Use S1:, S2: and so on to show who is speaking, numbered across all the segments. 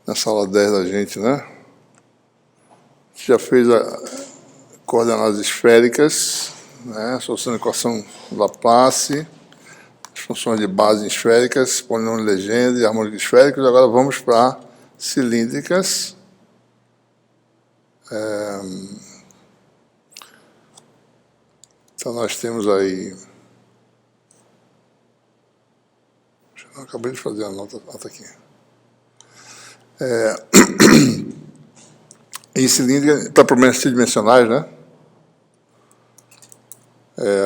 S1: nessa aula 10 da gente, né? Já fez coordenadas esféricas, né? Solução da equação Laplace, as funções de base esféricas, polinômio de legenda e harmônicos esféricos. Agora vamos para cilíndricas. Então nós temos aí... Eu acabei de fazer a nota aqui. Em cilíndrica, para problemas tridimensionais, né?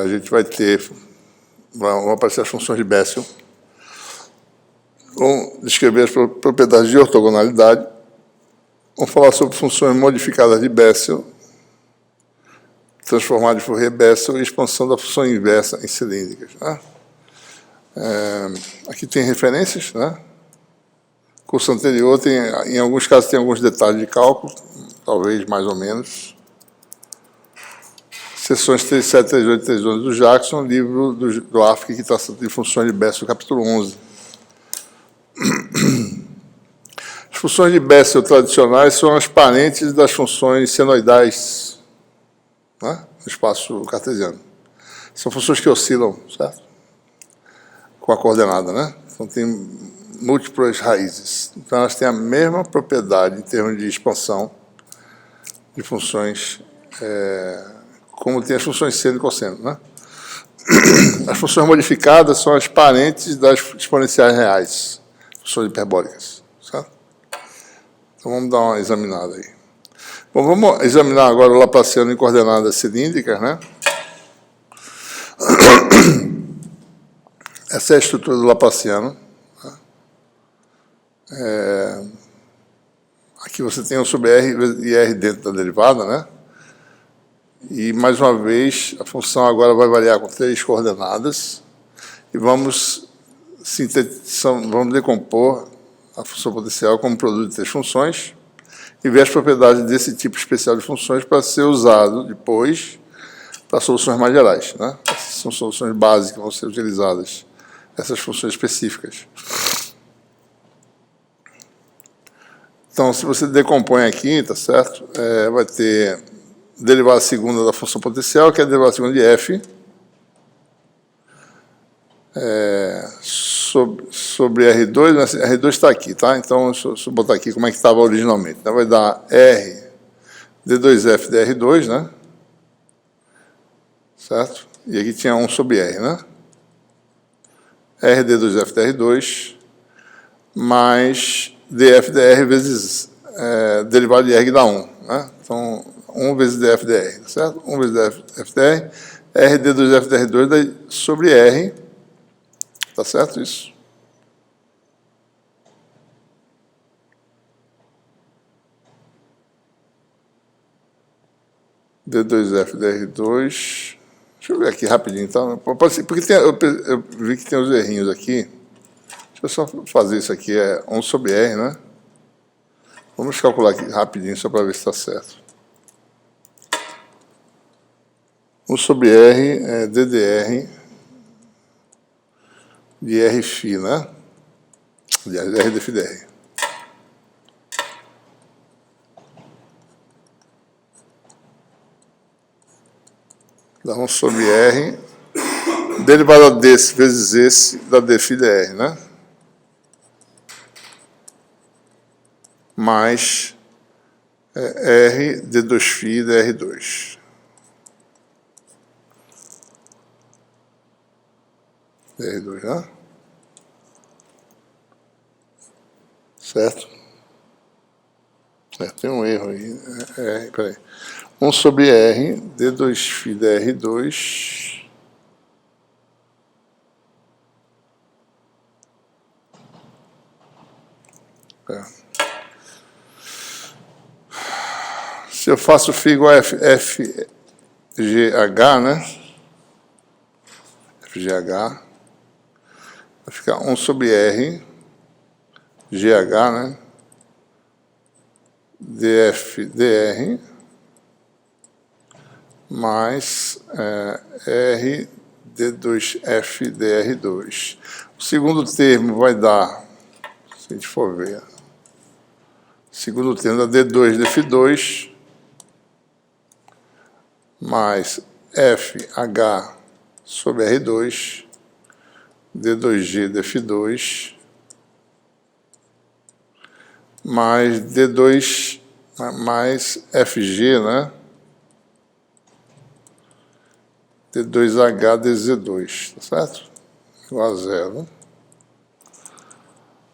S1: A gente vai ter... Vão aparecer as funções de Bessel. Vão descrever as propriedades de ortogonalidade. Vão falar sobre funções modificadas de Bessel, transformada de Fourier-Bessel e expansão da função inversa em cilíndricas, né? Aqui tem referências, né? Curso anterior, em alguns casos, tem alguns detalhes de cálculo, talvez mais ou menos. Sessões 37, 38 e 39 do Jackson, livro do Africa, que trata de funções de Bessel, capítulo 11. As funções de Bessel tradicionais são as parentes das funções senoidais, né? No espaço cartesiano. São funções que oscilam, certo? Com a coordenada, né? Então, tem múltiplas raízes. Então, elas têm a mesma propriedade em termos de expansão de funções, como tem as funções seno e cosseno, né? As funções modificadas são as parentes das exponenciais reais, funções hiperbólicas, certo? Então, vamos dar uma examinada aí. Bom, vamos examinar agora o Laplaciano em coordenadas cilíndricas, né? Essa é a estrutura do Laplaciano. Aqui você tem o sobre R e R dentro da derivada, né? E, mais uma vez, a função agora vai variar com 3 coordenadas. E vamos decompor a função potencial como produto de 3 funções e ver as propriedades desse tipo especial de funções para ser usado depois para soluções mais gerais, né? Essas são soluções básicas que vão ser utilizadas, essas funções específicas. Então, se você decompõe aqui, tá certo? Vai ter derivada segunda da função potencial, que é a derivada segunda de f, sobre R2, mas R2 está aqui, tá? Então, deixa eu botar aqui como é que estava originalmente. Então, vai dar R d2f de R2, né? Certo? E aqui tinha 1 sobre R, né? R d2f de R2 mais df de R vezes derivada de R que dá 1, né? Então, 1 vezes df de R, certo? 1 vezes df de R, R d2f de R2 sobre R, tá certo isso? d2f de R2, deixa eu ver aqui rapidinho, então, pode ser, porque eu vi que tem os errinhos aqui. Deixa eu só fazer isso aqui, 1 sobre R, né? Vamos calcular aqui rapidinho, só para ver se está certo. 1 sobre R é ddr de Rφ, né? Aliás, R de φ de R. Dá 1 sobre R, derivada desse vezes esse, da dφ de R, né? Mais R de 2φ de R2. R2, né? Certo? Tem um erro aí. Peraí. 1 sobre R de 2φ de R2 Se eu faço φ igual a FGH, né? FGH vai ficar 1 sobre R GH, né? df dr mais R d2f dr2. O segundo termo vai dar, se a gente for ver, segundo termo da D2 dφ2 mais FH sobre R2 D2G dφ2 mais D2 mais FG, né? D2H dz2, tá certo? Igual a zero.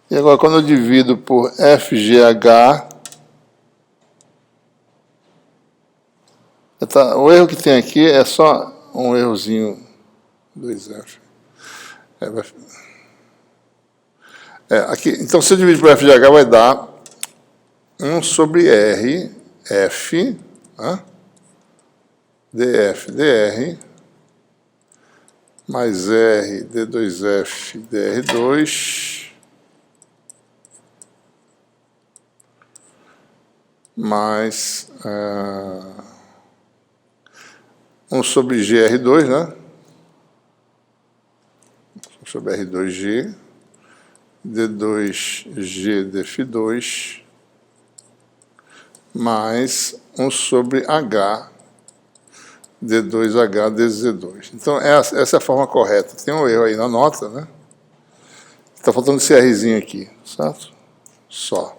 S1: E agora, quando eu divido por FGH, o erro que tem aqui é só um errozinho 2F. Aqui, então, se eu dividir por FGH, vai dar 1 sobre R, F, né? DF, DR, mais R, D2F, DR2, mais 1 sobre GR2, né? 1 sobre R2G, D2G dφ2, mais 1 sobre H, D2H dz2. Então, essa é a forma correta. Tem um erro aí na nota, né? Está faltando esse Rzinho aqui, certo? Só.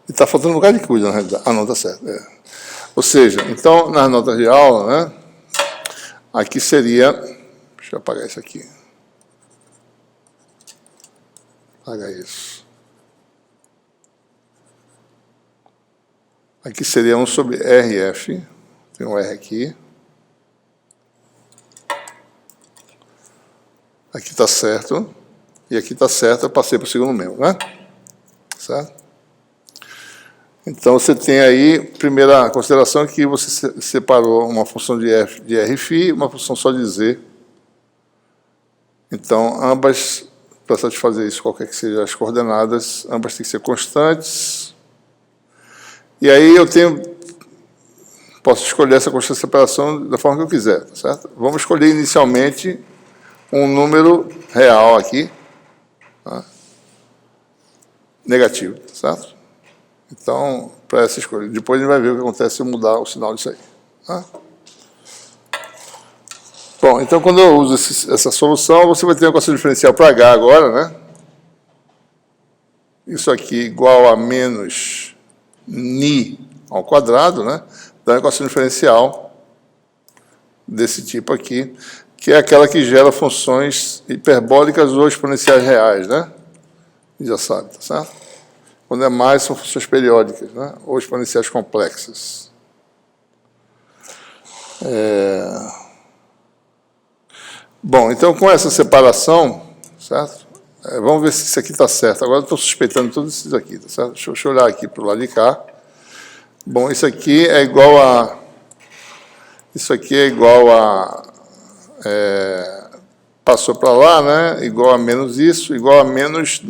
S1: E está faltando um bocado de coisa, na realidade. Ah, não, está certo. Ou seja, então, nas notas de aula, né? Aqui seria... Deixa eu apagar isso aqui. Apagar isso. Aqui seria 1 sobre RF. Tem um R aqui. Aqui está certo. E aqui está certo, eu passei para o segundo membro, né? Certo? Então, você tem aí, primeira consideração, que você separou uma função de f de Rφ e uma função só de z. Então, ambas, para satisfazer isso, qualquer que sejam as coordenadas, ambas têm que ser constantes. E aí eu posso escolher essa constante de separação da forma que eu quiser, tá certo? Vamos escolher inicialmente um número real aqui, tá? Negativo, tá certo? Então, para essa escolha. Depois a gente vai ver o que acontece se eu mudar o sinal disso aí. Tá? Bom, então quando eu uso essa solução, você vai ter uma equação diferencial para H agora, né? Isso aqui igual a menos ni ao quadrado, né? Dá uma equação diferencial desse tipo aqui, que é aquela que gera funções hiperbólicas ou exponenciais reais, né? Já sabe, tá certo? Quando é mais, são funções periódicas, né? Ou exponenciais complexas. Bom, então com essa separação, certo? Vamos ver se isso aqui está certo. Agora eu estou suspeitando tudo isso aqui, tá certo? Deixa eu olhar aqui para o lado de cá. Bom, isso aqui é igual a... Isso aqui é igual a... passou para lá, né? Igual a menos isso, igual a menos...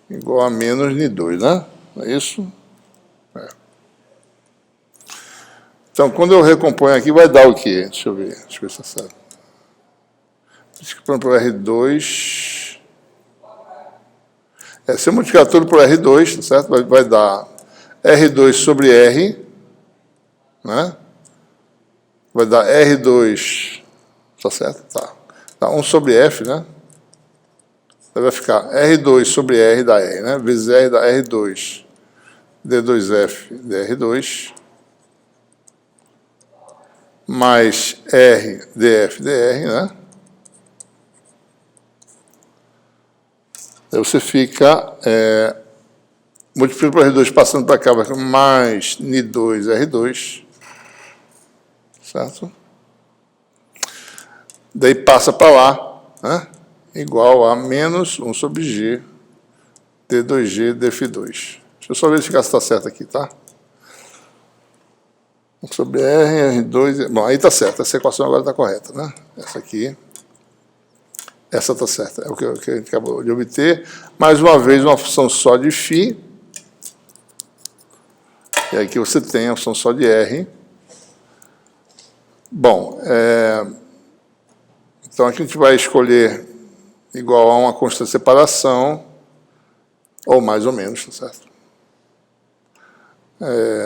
S1: igual a menos Ni2, né? É isso? Então, quando eu recomponho aqui, vai dar o quê? Deixa eu ver se está certo. Multiplicando por R2... se eu multiplicar tudo por R2, tá certo? Vai dar R2 sobre R, né? Vai dar R2... Tá certo? Tá. Dá 1 sobre F, né? Vai ficar R2 sobre R da R, né? Vezes R da R2, D2F dr2, mais R df dr, né? Aí você fica, multiplica por R2 passando para cá, vai ficar mais Ni2 R2, certo? Daí passa para lá, né? Igual a menos 1 sobre G, D2G dφ2. Deixa eu só verificar se está certo aqui, tá? 1 sobre R, R2... Bom, aí está certo, essa equação agora está correta, né? Essa aqui, essa está certa, é o que a gente acabou de obter. Mais uma vez, uma função só de φ. E aqui você tem a função só de R. Bom, então aqui a gente vai escolher igual a uma constante de separação, ou mais ou menos, tá certo?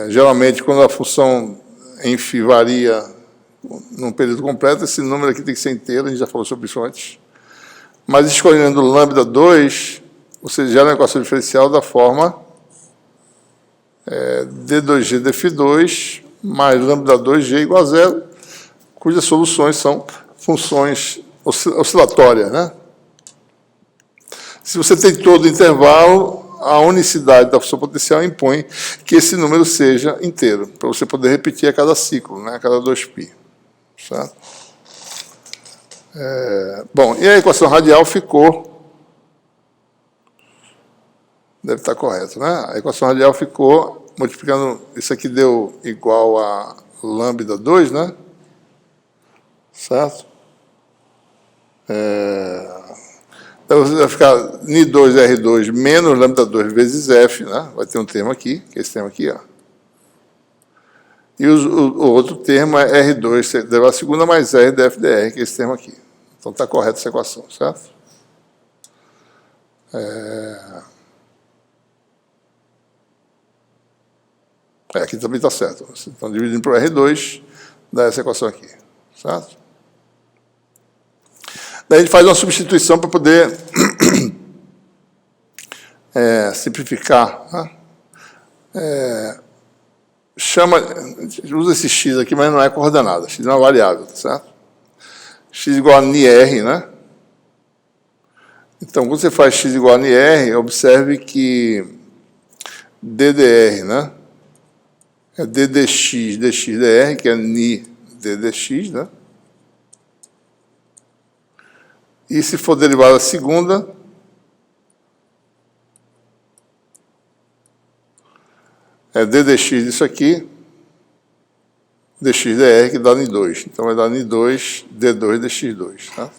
S1: Geralmente, quando a função em φ varia num período completo, esse número aqui tem que ser inteiro, a gente já falou sobre isso antes. Mas escolhendo lambda 2, você gera uma equação diferencial da forma d2g dφ2 mais lambda 2g igual a zero, cujas soluções são funções oscilatórias, né? Se você tem todo o intervalo, a unicidade da função potencial impõe que esse número seja inteiro, para você poder repetir a cada ciclo, né? A cada 2π. Certo? Bom, e a equação radial ficou... Deve estar correto, né? A equação radial ficou multiplicando... Isso aqui deu igual a lambda 2, né? Certo? Então, vai ficar Ni2R2 menos lambda 2 vezes F, né? Vai ter um termo aqui, que é esse termo aqui, ó. E o outro termo é R2 elevado à segunda mais R df dr, que é esse termo aqui. Então, está correta essa equação, certo? Aqui também está certo. Então, dividindo por R2, dá essa equação aqui, certo? Daí a gente faz uma substituição para poder simplificar. Né? A gente usa esse x aqui, mas não é coordenada. X é uma variável, certo? X igual a nr, né? Então, quando você faz x igual a nr, observe que ddr, né? É ddx, dx, dr, que é ni ddx, né? E se for derivada a segunda, é ddx disso aqui, dx dr, que dá Ni2. Então, vai dar Ni2, d2, dx2. Tá?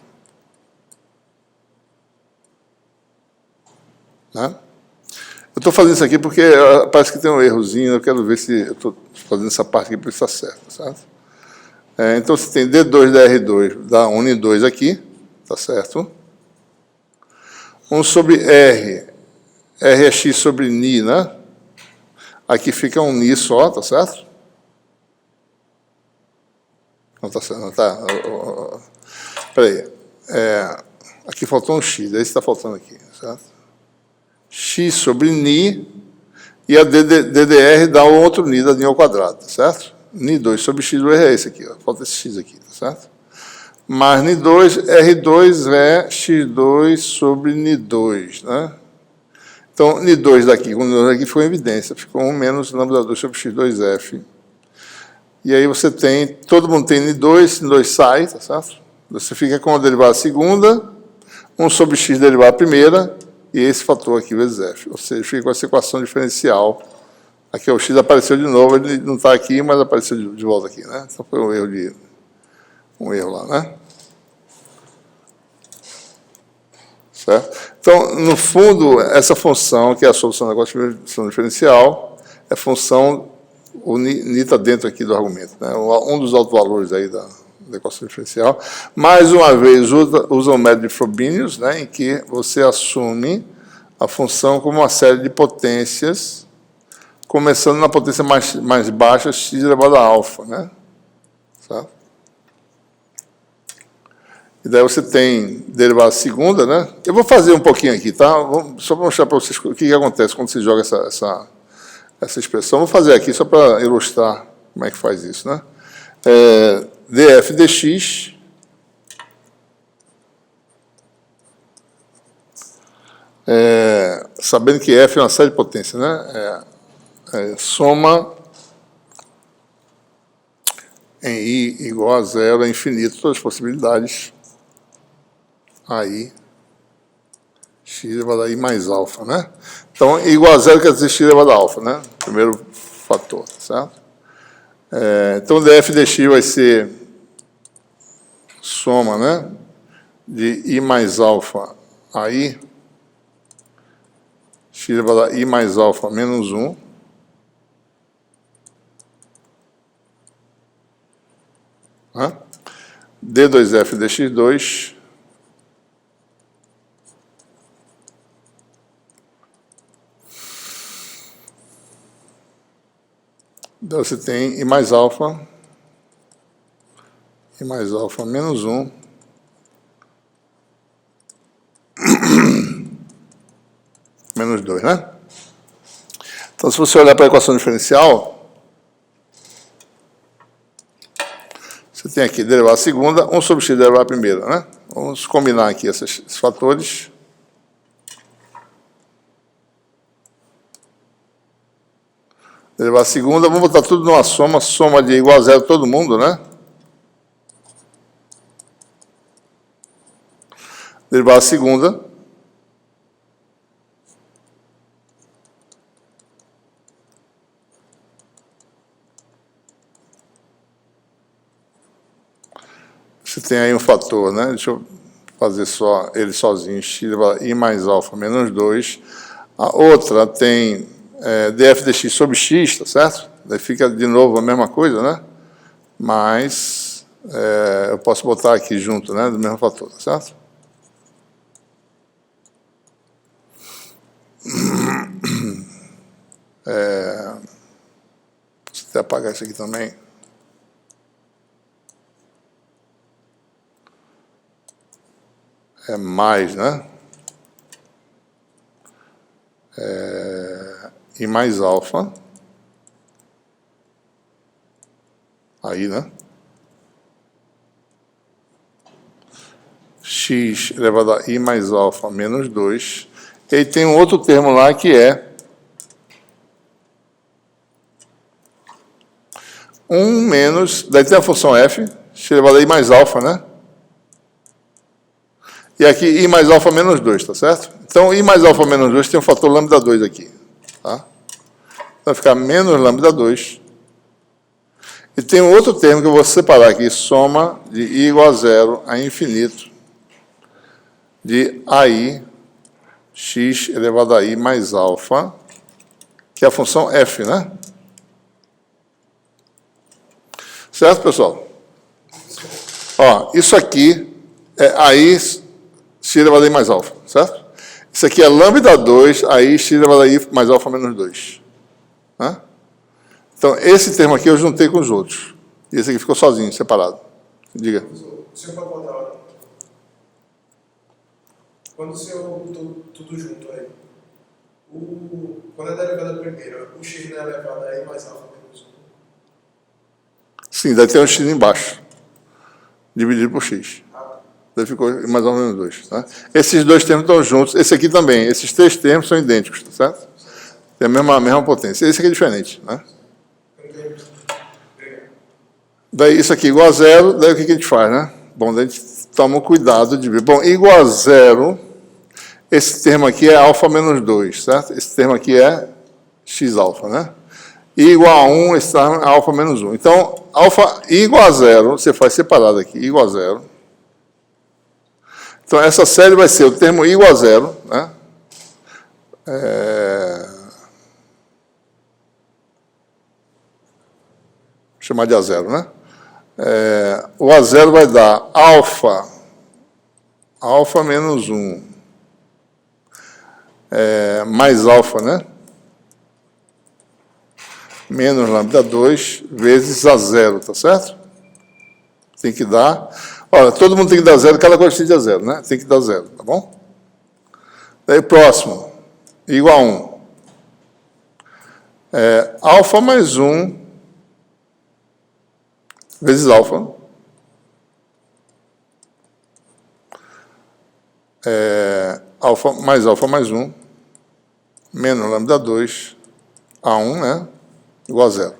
S1: Né? Eu estou fazendo isso aqui porque parece que tem um errozinho, eu quero ver se eu estou fazendo essa parte aqui para ver se está certo. Certo? Então, você tem d2 dr2, dá 1 Ni2 aqui, tá certo? 1 sobre R, R é x sobre Ni, né? Aqui fica um Ni só, tá certo? Não tá certo, não tá. Espera aí. Aqui faltou um x, esse está faltando aqui, certo? X sobre Ni, e a DDR dá um outro Ni, da Ni ao quadrado, tá certo? Ni2 sobre x do R é esse aqui, ó. Falta esse x aqui, tá certo? Mais Ni2, R2 é x2 sobre Ni2, né? Então, Ni2 daqui, com Ni2 daqui ficou em evidência, ficou 1 menos lambda 2 sobre x2f. E aí você tem, todo mundo tem Ni2, Ni2 sai, tá certo? Você fica com a derivada segunda, 1 sobre x derivada a primeira, e esse fator aqui vezes f. Ou seja, fica com essa equação diferencial. Aqui o x apareceu de novo, ele não está aqui, mas apareceu de volta aqui, né? Então foi um erro lá, né? Certo? Então, no fundo, essa função, que é a solução da equação diferencial, é função, o Ni está dentro aqui do argumento, né? Um dos autovalores aí da equação diferencial. Mais uma vez, usa o método de Frobenius, né, em que você assume a função como uma série de potências, começando na potência mais baixa, x elevado a alfa, né? Certo? E daí você tem derivada segunda, né? Eu vou fazer um pouquinho aqui, tá? Só para mostrar para vocês o que acontece quando você joga essa expressão. Vou fazer aqui só para ilustrar como é que faz isso, né? Df dx sabendo que f é uma série de potências, né? Soma em i igual a zero, é infinito, todas as possibilidades. Aí, x elevado a i mais alfa, né? Então, igual a zero quer dizer x elevado a alfa, né? Primeiro fator, certo? Então, df dx vai ser soma, né? De i mais alfa a i, x elevado a i mais alfa menos 1. Né? D2f dx2 Então, você tem I mais alfa menos 1, menos 2, né? Então, se você olhar para a equação diferencial, você tem aqui derivar a segunda, 1 sobre x derivar a primeira, né? Vamos combinar aqui esses fatores. Derivar a segunda, vamos botar tudo numa soma de igual a zero todo mundo, né? Derivar a segunda. Você tem aí um fator, né? Deixa eu fazer só ele sozinho, x I mais alfa menos 2. A outra tem df dx sobre x, tá certo? Daí fica de novo a mesma coisa, né? Mas eu posso botar aqui junto, né? Do mesmo fator, tá certo? Vou até apagar isso aqui também. É mais, né? I mais alfa. Aí, né? X elevado a I mais alfa menos 2. E aí tem um outro termo lá que é 1 menos, daí tem a função f, x elevado a I mais alfa, né? E aqui I mais alfa menos 2, tá certo? Então, I mais alfa menos 2 tem o fator lambda 2 aqui, tá? Vai ficar menos lambda 2. E tem um outro termo que eu vou separar aqui, soma de I igual a zero a infinito de AI x elevado a I mais alfa, que é a função f, né? Certo, pessoal? Ó, isso aqui é AI x elevado a I mais alfa, certo? Isso aqui é lambda 2, AI x elevado a I mais alfa menos 2. Né? Então, esse termo aqui eu juntei com os outros. E esse aqui ficou sozinho, separado. Diga.
S2: Você pode botar hora. Quando você botou tudo junto aí, quando é derivada primeira, o x não é elevado a I mais alfa menos 1.
S1: Sim, daí tem um x embaixo, dividido por x. Daí ficou mais ou menos 2. Tá? Esses dois termos estão juntos. Esse aqui também. Esses três termos são idênticos, tá certo? Tem a mesma potência. Esse aqui é diferente. Né? Daí isso aqui igual a zero, daí o que a gente faz, né? Bom, daí a gente toma o cuidado de ver. Bom, igual a zero, esse termo aqui é alfa menos 2, certo? Esse termo aqui é x alfa, né? I igual a 1, esse termo é alfa menos 1. Então, alfa I igual a zero, você faz separado aqui, I igual a zero. Então, essa série vai ser o termo I igual a zero, né? Vou chamar de A0, né? O A0 vai dar alfa menos 1, mais alfa, né? Menos lambda 2 vezes A0, tá certo? Tem que dar... Olha, todo mundo tem que dar zero, cada coisa precisa de zero, né? Tem que dar zero, tá bom? Daí, próximo, igual a 1. Alfa mais 1 vezes alfa. Alfa mais 1, menos lambda 2, A1, né? Igual a zero.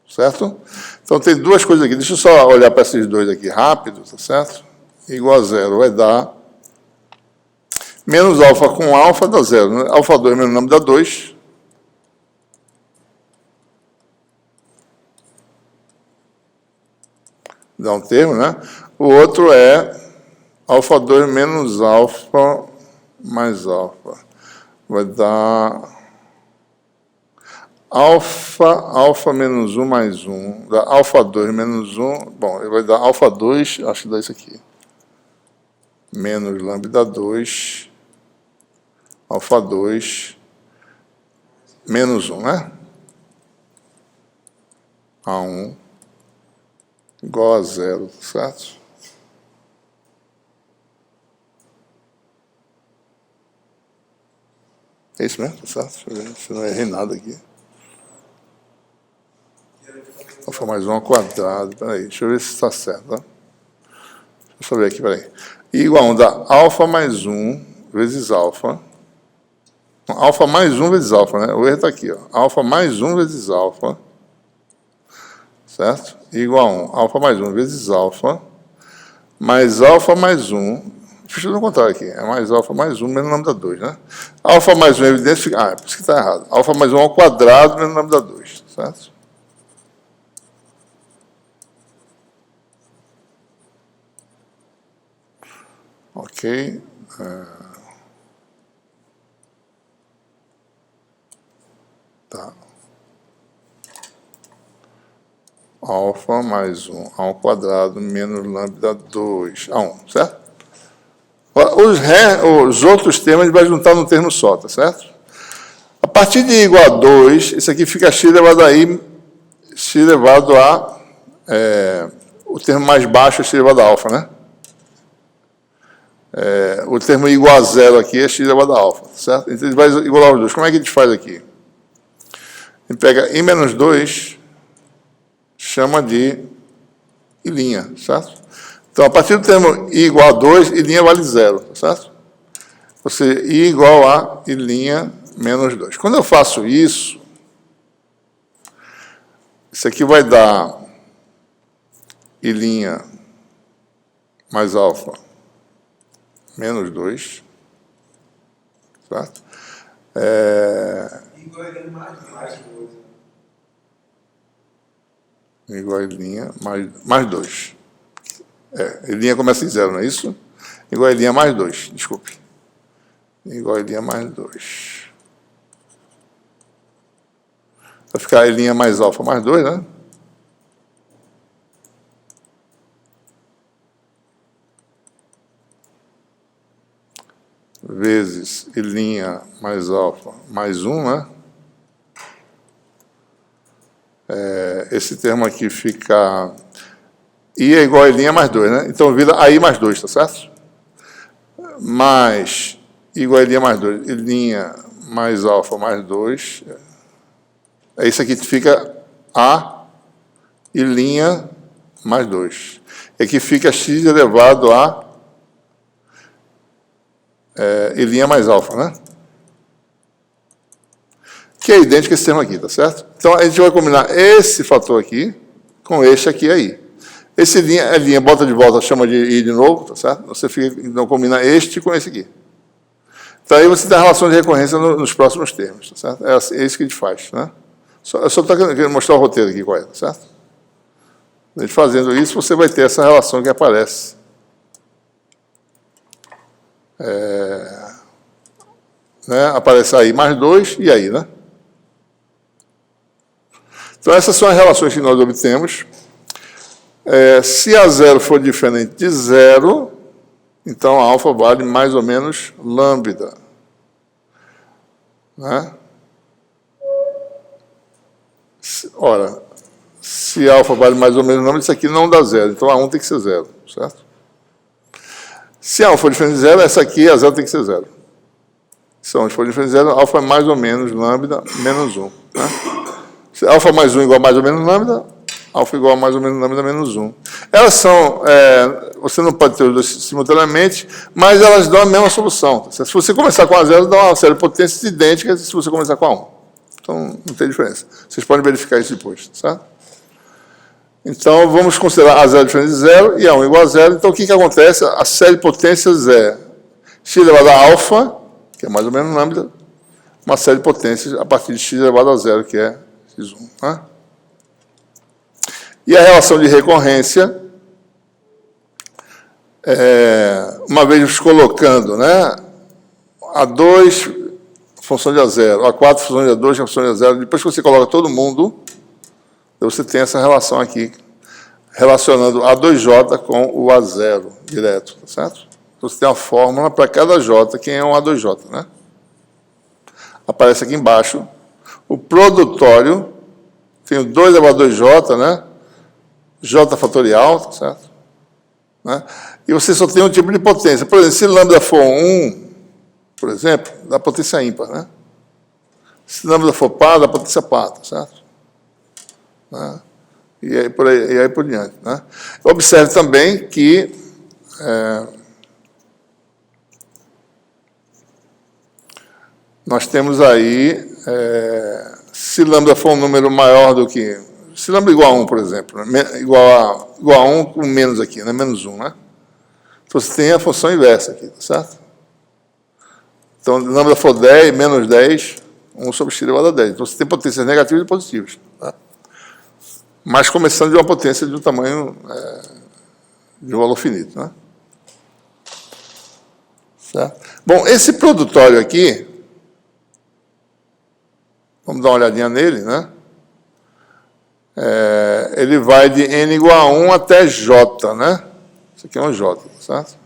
S1: Certo? Então, tem duas coisas aqui. Deixa eu só olhar para esses dois aqui rápido, tá certo? Igual a zero vai dar menos alfa com alfa dá zero, né? Alfa 2 menos lambda 2. Dá um termo, né? O outro é alfa 2 menos alfa mais alfa. Vai dar alfa menos 1 mais 1, dá alfa 2 menos 1, bom, vai dar alfa 2, acho que dá isso aqui, menos lambda 2, alfa 2, menos 1, né? A1 igual a 0, certo? É isso mesmo, tá certo? Deixa eu ver se eu não errei nada aqui. Alfa mais 1 ao quadrado, peraí, deixa eu ver se está certo, tá? Deixa eu só ver aqui, peraí. I igual a 1 dá alfa mais 1 vezes alfa. Alfa mais 1 vezes alfa, né? O erro está aqui, ó. Alfa mais 1 vezes alfa. Certo? I igual a 1. Alfa mais 1 vezes alfa. Mais alfa mais 1. Deixa eu dar um contrário aqui. É mais alfa mais 1 menos lambda 2, né? Alfa mais 1 é evidente, fica... Ah, é por isso que está errado. Alfa mais 1 ao quadrado menos lambda 2, certo? Ok. Tá. Alfa mais 1 ao quadrado menos lambda 2 a 1, certo? Os outros termos a gente vai juntar num termo só, tá certo? A partir de igual a 2, isso aqui fica x elevado a i, x elevado a... o termo mais baixo é x elevado a alfa, né? O termo igual a 0 aqui é x elevado a alfa, certo? Então, a gente vai igualar os dois. Como é que a gente faz aqui? A gente pega i menos 2, chama de i', certo? Então, a partir do termo i igual a 2, i' vale 0, certo? Ou seja, i igual a i' menos 2. Quando eu faço isso, isso aqui vai dar i' mais alfa menos 2, certo?
S2: Igual a i' mais 2.
S1: Igual a i' mais 2. I' começa em 0, não é isso? Igual a i' mais 2, desculpe. Igual a i' mais 2. Vai ficar i' mais alfa mais 2, né? Vezes i' mais alfa mais 1, né? Esse termo aqui fica... I é igual a i' mais 2, né? Então vira a i mais 2, tá certo? Mais igual a i' mais 2, i' mais alfa mais 2. É isso aqui que fica a i' mais 2. E aqui fica x elevado a i' mais alfa, né? Que é idêntico a esse termo aqui, tá certo? Então, a gente vai combinar esse fator aqui com este aqui aí. Esse linha bota de volta, chama de i de novo, tá certo? Você fica, então, combina este com esse aqui. Então, aí você tem a relação de recorrência nos próximos termos, tá certo? É isso que a gente faz, né? Eu só estou querendo mostrar o roteiro aqui, qual é, tá certo? A gente fazendo isso, você vai ter essa relação que aparece. Né? Aparece aí mais 2 e aí, né? Então, essas são as relações que nós obtemos. Se a 0 for diferente de 0, então a alfa vale mais ou menos lambda. Né? Ora, se alfa vale mais ou menos lambda, isso aqui não dá 0. Então, a 1 tem que ser 0, certo? Se a alfa for diferente de 0, essa aqui, a 0 tem que ser 0. Se a 1 for diferente de 0, alfa é mais ou menos lambda menos 1. Né? Se alfa mais 1 igual a mais ou menos lambda, alfa igual a mais ou menos lambda menos 1. Elas são, você não pode ter os dois simultaneamente, mas elas dão a mesma solução. Se você começar com a 0, dá uma série de potências idênticas se você começar com a 1. Então, não tem diferença. Vocês podem verificar isso depois, certo? Então, vamos considerar a 0 diferente de 0 e a 1 igual a 0. Então, o que acontece? A série de potências é x elevado a alfa, que é mais ou menos lambda, uma série de potências a partir de x elevado a 0, que é x1. Né? E a relação de recorrência, uma vez colocando, né, A2, função de A0, A4, função de A2, função de A0, depois que você coloca todo mundo, você tem essa relação aqui, relacionando A2J com o A0 direto, tá certo? Então, você tem uma fórmula para cada J, quem é um A2J, né? Aparece aqui embaixo o produtório tenho 2 elevado a 2j, né? J fatorial, tá certo? Né? E você só tem um tipo de potência. Por exemplo, se lambda for 1, por exemplo, dá potência ímpar, né? Se lambda for par, dá potência par, tá certo? Né? E aí por diante. Né? Observe também que nós temos aí, se lambda for um número maior do que... Se lambda igual a 1, por exemplo, né? igual a 1 com menos aqui, né? Menos 1, né? Então, você tem a função inversa aqui, tá certo? Então, lambda for 10, menos 10, 1 sobre x elevado a 10. Então, você tem potências negativas e positivas. Tá? Mas começando de uma potência de um tamanho, de um valor finito. Né? Certo? Bom, esse produtório aqui, vamos dar uma olhadinha nele, né? Ele vai de n igual a 1 até j, né? Isso aqui é um j, certo?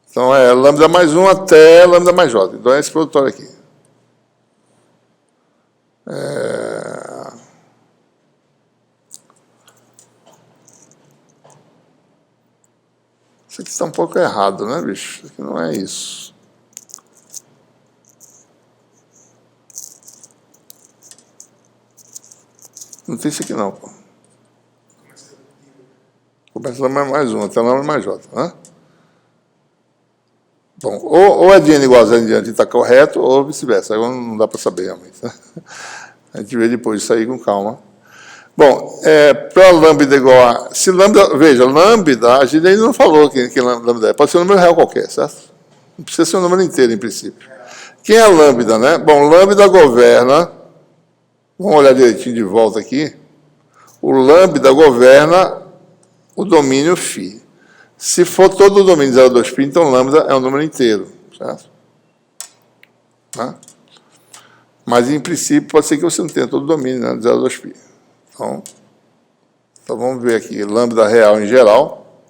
S1: Então, é lambda mais 1 até lambda mais j. Então, é esse produtório aqui. Isso aqui está um pouco errado, né, bicho? Isso aqui não é isso. Não tem isso aqui não, pô. Começa lambda mais 1 até lambda mais j, né? Bom, ou é de n igual a 0 em diante e está correto, ou vice-versa. Agora não dá para saber realmente. Né? A gente vê depois isso aí com calma. Bom, para lambda igual a... Se lambda, veja, lambda, a gente ainda não falou que lambda é. Pode ser um número real qualquer, certo? Não precisa ser um número inteiro, em princípio. Quem é lambda, né? Bom, lambda governa... Vamos olhar direitinho de volta aqui. O lambda governa o domínio φ. Se for todo o domínio de 0 a 2π, então lambda é um número inteiro, certo? Né? Mas, em princípio, pode ser que você não tenha todo o domínio, né, de 0 a 2π. Então, vamos ver aqui, lambda real em geral.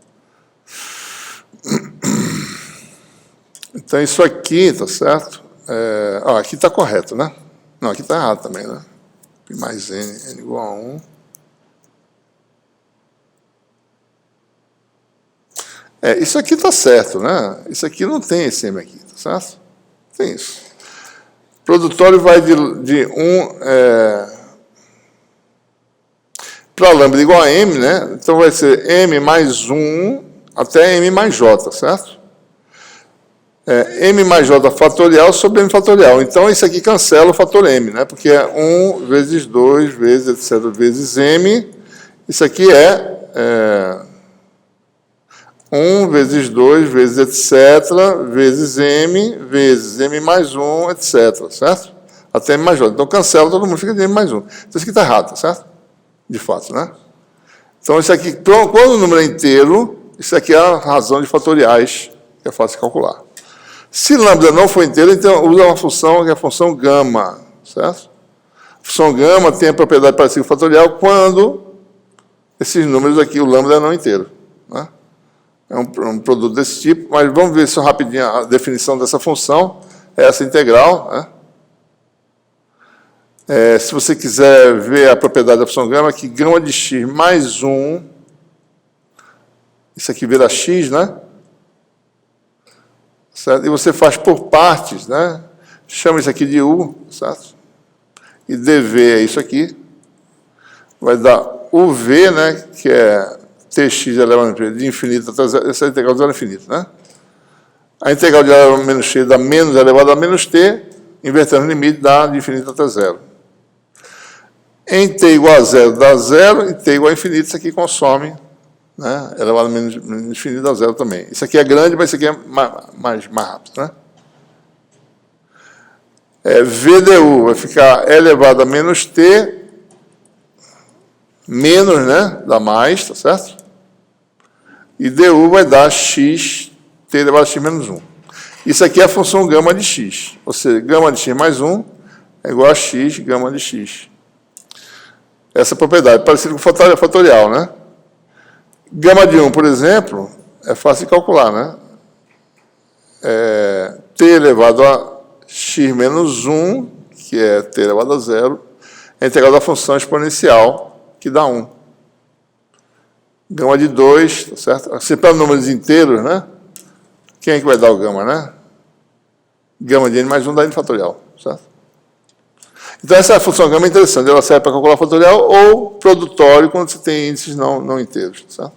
S1: Então, isso aqui, tá certo? Aqui está correto, né? Não, aqui está errado também, né? Π mais n igual a 1. Isso aqui está certo, né? Isso aqui não tem esse m aqui, tá certo? Tem isso. O produtório vai de 1 para lambda igual a m, né? Então vai ser m mais 1 até m mais j, certo? M mais j fatorial sobre m fatorial. Então, isso aqui cancela o fator m, né? Porque é 1 vezes 2 vezes, etc., vezes m. Isso aqui é 1 vezes 2 vezes, etc., vezes m mais 1, etc., certo? Até m mais j. Então, cancela, todo mundo fica de m mais 1. Então, isso aqui está errado, certo? De fato, né? Então, isso aqui, quando o número é inteiro, isso aqui é a razão de fatoriais, que é fácil de calcular. Se lambda não for inteiro, então usa uma função que é a função gama, certo? A função gama tem a propriedade parecida com o fatorial quando esses números aqui, o lambda não é inteiro. Né? É um produto desse tipo, mas vamos ver só rapidinho a definição dessa função, é essa integral. Né? Se você quiser ver a propriedade da função gama, que gama de x mais 1, isso aqui vira x, né? Certo? E você faz por partes, né? Chama isso aqui de u, certo? E dv é isso aqui. Vai dar uv, né? Que é tx elevado a menos de infinito até zero, essa é a integral de 0 a infinito, né? A integral de elevado a menos x dá menos elevado a menos t, invertendo o limite dá de infinito até zero. Em t igual a zero dá zero, em t igual a infinito, isso aqui consome, né? Elevado a menos infinito dá zero também. Isso aqui é grande, mas isso aqui é mais rápido, né? VDU vai ficar elevado a menos t, menos, né? Dá mais, tá certo? E du vai dar x, t elevado a x menos 1. Isso aqui é a função gama de x. Ou seja, gama de x mais 1 é igual a x, gama de x. Essa propriedade, parecida com o fatorial, né? Gama de 1, por exemplo, é fácil de calcular, né? T elevado a x menos 1, que é t elevado a 0, é a integral da função exponencial, que dá 1. Gama de 2, tá certo? Se para números inteiros, né? Quem é que vai dar o gama, né? Gama de n mais 1 dá n fatorial, certo? Então, essa função gama é interessante. Ela serve para calcular fatorial ou produtório quando você tem índices não inteiros, certo?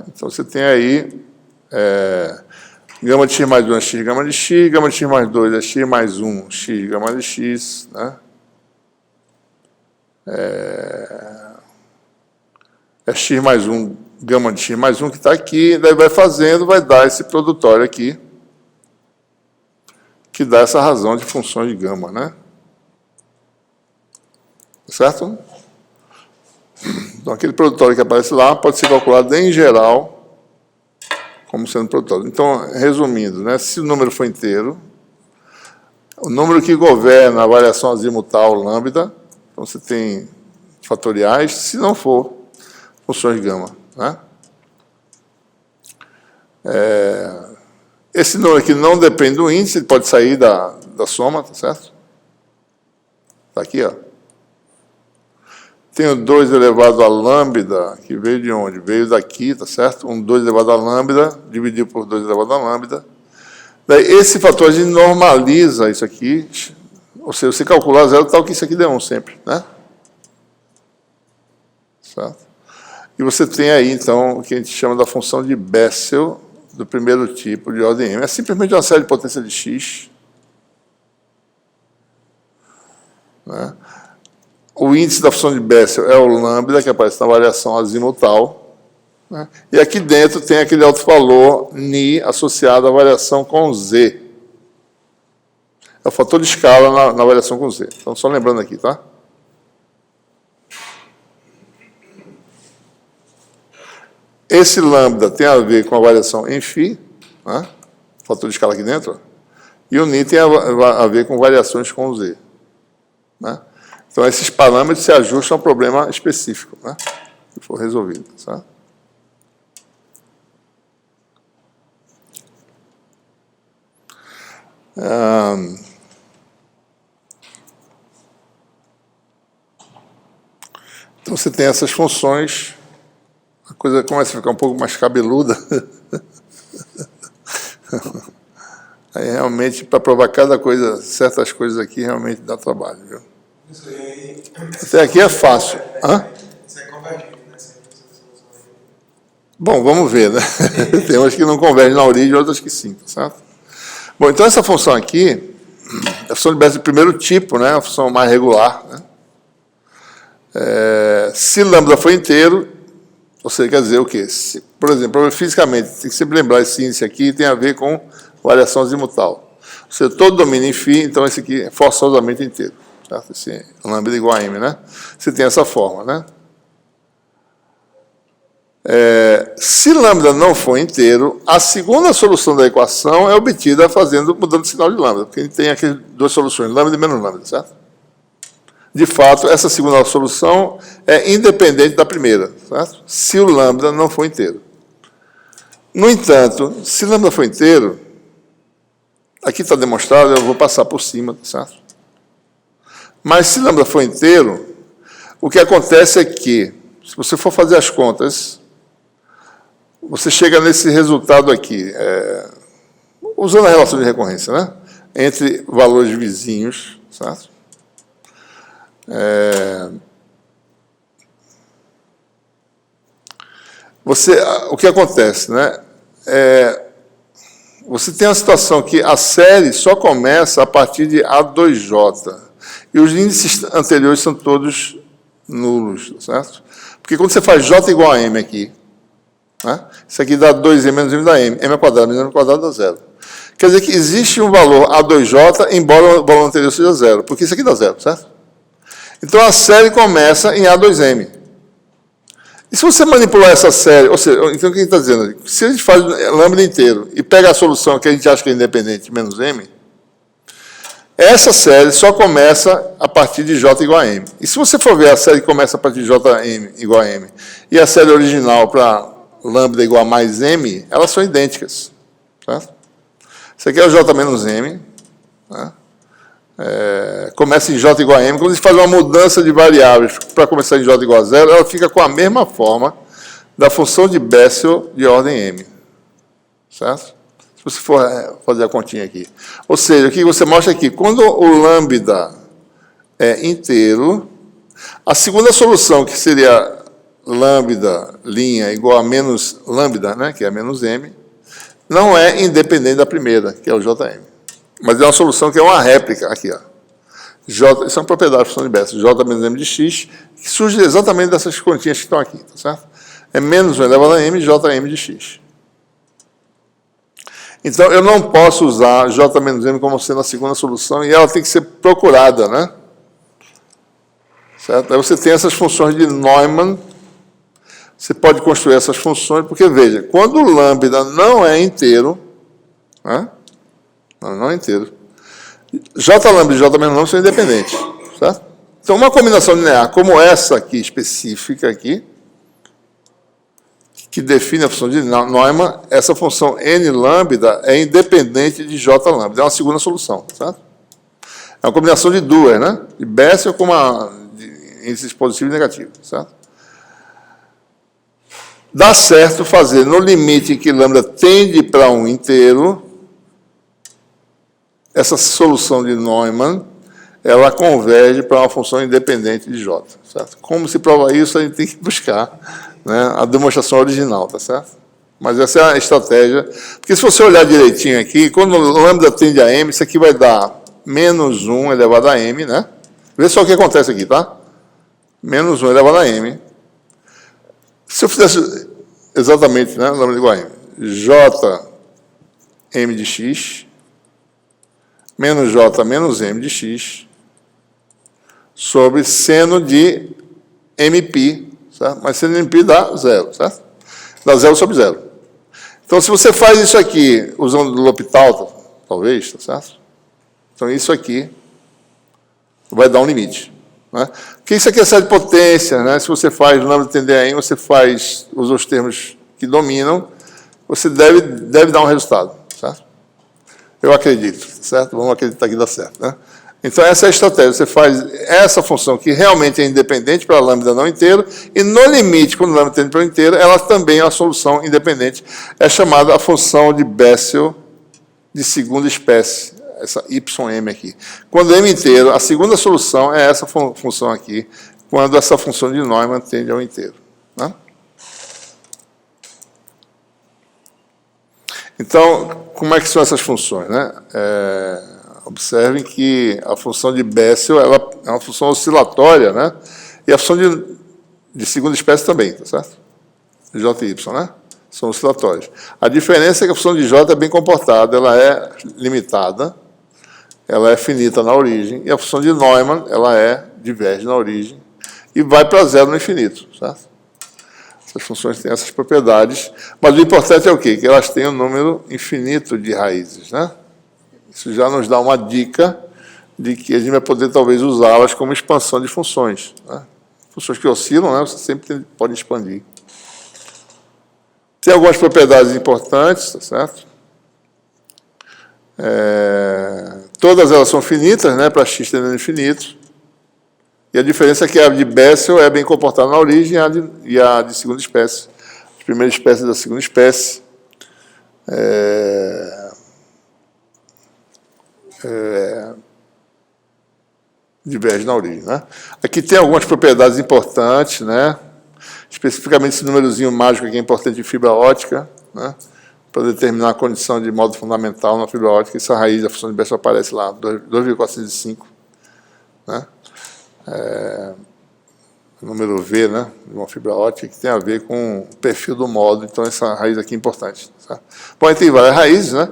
S1: Então, você tem aí gama de x mais 1 é x gama de x mais 2 é x mais 1, x gama de x, né? É x mais 1, gama de x mais 1 que está aqui, daí vai fazendo, vai dar esse produtório aqui, que dá essa razão de funções de gama, né? Certo? Então, aquele produtório que aparece lá pode ser calculado em geral como sendo produtório. Então, resumindo, né? Se o número for inteiro, o número que governa a variação azimutal lambda, então você tem fatoriais, se não for, funções de gama, né? Esse número aqui não depende do índice, ele pode sair da soma, tá certo? Está aqui, ó. Tenho 2 elevado a lambda, que veio de onde? Veio daqui, tá certo? 2 elevado a lambda, dividido por 2 elevado a lambda. Daí, esse fator, a gente normaliza isso aqui, ou seja, você calcular zero, tal que isso aqui dê 1 sempre, né? Certo? E você tem aí, então, o que a gente chama da função de Bessel, do primeiro tipo, de ordem m. É simplesmente uma série de potência de x. Né? O índice da função de Bessel é o lambda, que aparece na variação azimutal. Né? E aqui dentro tem aquele alto-valor ni associado à variação com z. É o fator de escala na variação com z. Então, só lembrando aqui, tá? Esse lambda tem a ver com a variação em φ, né? Fator de escala aqui dentro, e o ni tem a ver com variações com z. Né? Então, esses parâmetros se ajustam ao problema específico, né? Que for resolvido. Certo? Então, você tem essas funções, a coisa começa a ficar um pouco mais cabeluda. Aí, realmente, para provar cada coisa, certas coisas aqui, realmente dá trabalho. Viu?
S2: Isso aí.
S1: Até aqui é fácil.
S2: Isso é convergente, né?
S1: Bom, vamos ver, né? Tem umas que não convergem na origem, outras que sim, tá certo? Bom, então essa função aqui, a função de Bessel do primeiro tipo, né? A função mais regular, né? Se lambda for inteiro, você quer dizer o quê? Por exemplo, fisicamente, tem que sempre lembrar esse índice aqui, tem a ver com variação azimutal. Ou seja, todo domínio em φ, então esse aqui é forçosamente inteiro. Certo? Esse lambda igual a m, né? Você tem essa forma, né? Se lambda não for inteiro, a segunda solução da equação é obtida mudando o sinal de lambda, porque a gente tem aqui duas soluções, lambda e menos lambda, certo? De fato, essa segunda solução é independente da primeira, certo? Se o lambda não for inteiro. No entanto, se o lambda for inteiro, aqui está demonstrado, eu vou passar por cima, certo? Mas se lambda for inteiro, o que acontece é que, se você for fazer as contas, você chega nesse resultado aqui, usando a relação de recorrência, né? Entre valores vizinhos, certo? O que acontece, né? Você tem uma situação que a série só começa a partir de A2J. E os índices anteriores são todos nulos, certo? Porque quando você faz J igual a M aqui, né? Isso aqui dá 2M menos M dá M. M ao quadrado menos M ao quadrado dá zero. Quer dizer que existe um valor A2J, embora o valor anterior seja zero. Porque isso aqui dá zero, certo? Então, a série começa em A2M. E se você manipular essa série, ou seja, então o que a gente está dizendo? Se a gente faz lambda inteiro e pega a solução que a gente acha que é independente, menos M, essa série só começa a partir de J igual a M. E se você for ver a série que começa a partir de Jm igual a M e a série original para lambda igual a mais M, elas são idênticas. Certo? Isso aqui é o J menos M. Né? começa em J igual a M, quando a gente faz uma mudança de variáveis para começar em J igual a zero, ela fica com a mesma forma da função de Bessel de ordem M. Certo? Se você for fazer a continha aqui. Ou seja, o que você mostra aqui, quando o lambda é inteiro, a segunda solução, que seria lambda linha igual a menos lambda, né, que é menos M, não é independente da primeira, que é o JM. Mas é uma solução que é uma réplica, aqui, ó. J, isso é uma propriedade da função de Bessel, J menos M de x, que surge exatamente dessas continhas que estão aqui, tá certo? É menos 1 elevado a M, JM de x. Então, eu não posso usar J menos M como sendo a segunda solução, e ela tem que ser procurada, né? Certo? Aí você tem essas funções de Neumann, você pode construir essas funções, porque, veja, quando o lambda não é inteiro, né? Não é inteiro, J lambda e J menos lambda são independentes, certo? Então, uma combinação linear como essa aqui, específica aqui, que define a função de Neumann, essa função n lambda é independente de J lambda, é uma segunda solução, certo? É uma combinação de duas, né? De Bessel com índices positivos e negativos, certo? Dá certo fazer no limite em que lambda tende para um inteiro, essa solução de Neumann, ela converge para uma função independente de J, certo? Como se prova isso, a gente tem que buscar, né, a demonstração original, tá certo? Mas essa é a estratégia, porque se você olhar direitinho aqui, quando o lambda tende a M, isso aqui vai dar menos 1 elevado a M, né? Vê só o que acontece aqui, tá? Menos 1 elevado a M. Se eu fizesse exatamente, né, lambda igual a M, J M de x, menos J menos M de x, sobre seno de MP, certo? Mas seno de MP dá zero, certo? Dá zero sobre zero. Então, se você faz isso aqui, usando o L'Hopital, talvez, tá certo? Então, isso aqui vai dar um limite, né? Porque isso aqui é série de potência, né? Se você faz o lambda tender a M, você usa os termos que dominam, você deve dar um resultado, certo? Eu acredito, certo? Vamos acreditar que dá certo, né? Então, essa é a estratégia. Você faz essa função que realmente é independente para a lambda não inteiro, e no limite, quando a lambda tende para o inteiro, ela também é uma solução independente. É chamada a função de Bessel de segunda espécie, essa YM aqui. Quando M inteiro, a segunda solução é essa função aqui, quando essa função de Neumann tende ao inteiro, né? Então, como é que são essas funções, né? Observem que a função de Bessel ela é uma função oscilatória, né? E a função de segunda espécie também, tá certo? J e Y, né? São oscilatórias. A diferença é que a função de J é bem comportada, ela é limitada, ela é finita na origem, e a função de Neumann, ela diverge na origem e vai para zero no infinito, certo? Essas funções têm essas propriedades, mas o importante é o quê? Que elas têm um número infinito de raízes, né? Isso já nos dá uma dica de que a gente vai poder, talvez, usá-las como expansão de funções, né? Funções que oscilam, né? Você sempre pode expandir. Tem algumas propriedades importantes, tá certo? Todas elas são finitas, né? Para x tendendo ao infinito. E a diferença é que a de Bessel é bem comportada na origem e a de segunda espécie. A primeira espécie da segunda espécie diverge na origem, né? Aqui tem algumas propriedades importantes, né? Especificamente esse númerozinho mágico aqui é importante em fibra ótica, né? Para determinar a condição de modo fundamental na fibra ótica. Essa raiz da função de Bessel aparece lá, 2,405, né? Número V, né, de uma fibra ótica, que tem a ver com o perfil do modo, então essa raiz aqui é importante. Tá? Bom, tem várias raízes, né?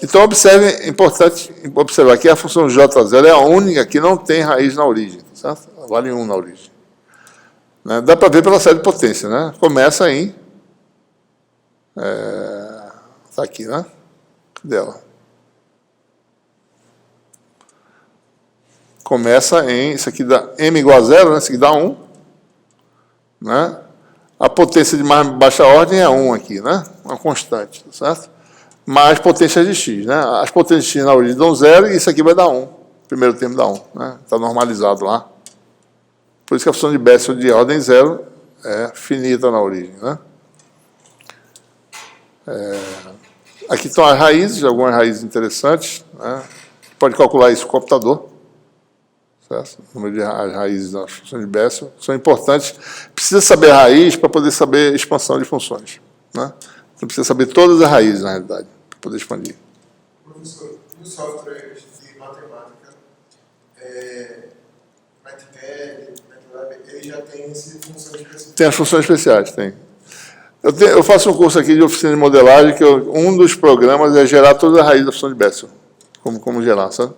S1: Então, observe, é importante observar que a função J0 é a única que não tem raiz na origem, certo? Vale 1 na origem. Né? Dá para ver pela série de potência, né? Começa em... Está aqui, né? Cadê ela? Começa em, isso aqui dá m igual a 0, né? Isso aqui dá 1. Né? A potência de mais baixa ordem é 1 aqui, né? Uma constante, certo? Mais potências de x, né? As potências de x na origem dão 0 e isso aqui vai dar 1. primeiro termo dá 1. Né? Está normalizado lá. Por isso que a função de Bessel de ordem 0 é finita na origem. Né? Aqui estão as raízes, algumas raízes interessantes. Né? Pode calcular isso com o computador. Certo? O número de raízes das funções de Bessel são importantes. Precisa saber a raiz para poder saber a expansão de funções. Né? Então precisa saber todas as raízes, na realidade, para poder expandir.
S2: Professor, nos softwares de matemática, MATLAB, ele já tem essa função específica?
S1: Tem as funções especiais, tem. Eu faço um curso aqui de oficina de modelagem, que um dos programas é gerar toda a raiz da função de Bessel. Como gerar, sabe?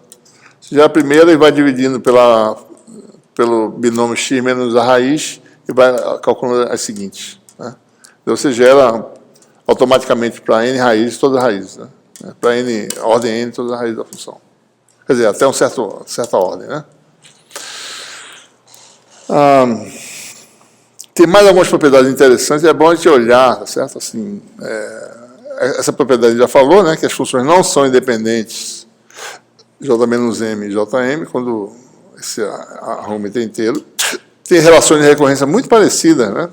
S1: Você gera a primeira e vai dividindo pelo binômio x menos a raiz e vai calculando as seguintes. Né? Então você gera automaticamente para n raízes todas as raízes. Né? Para n, ordem n, todas as raízes da função. Quer dizer, até uma certa ordem. Né? Tem mais algumas propriedades interessantes, é bom a gente olhar, tá certo? Assim, essa propriedade a gente já falou, né, que as funções não são independentes, J-M e JM, quando esse arrômetro é inteiro. Tem relações de recorrência muito parecidas, né,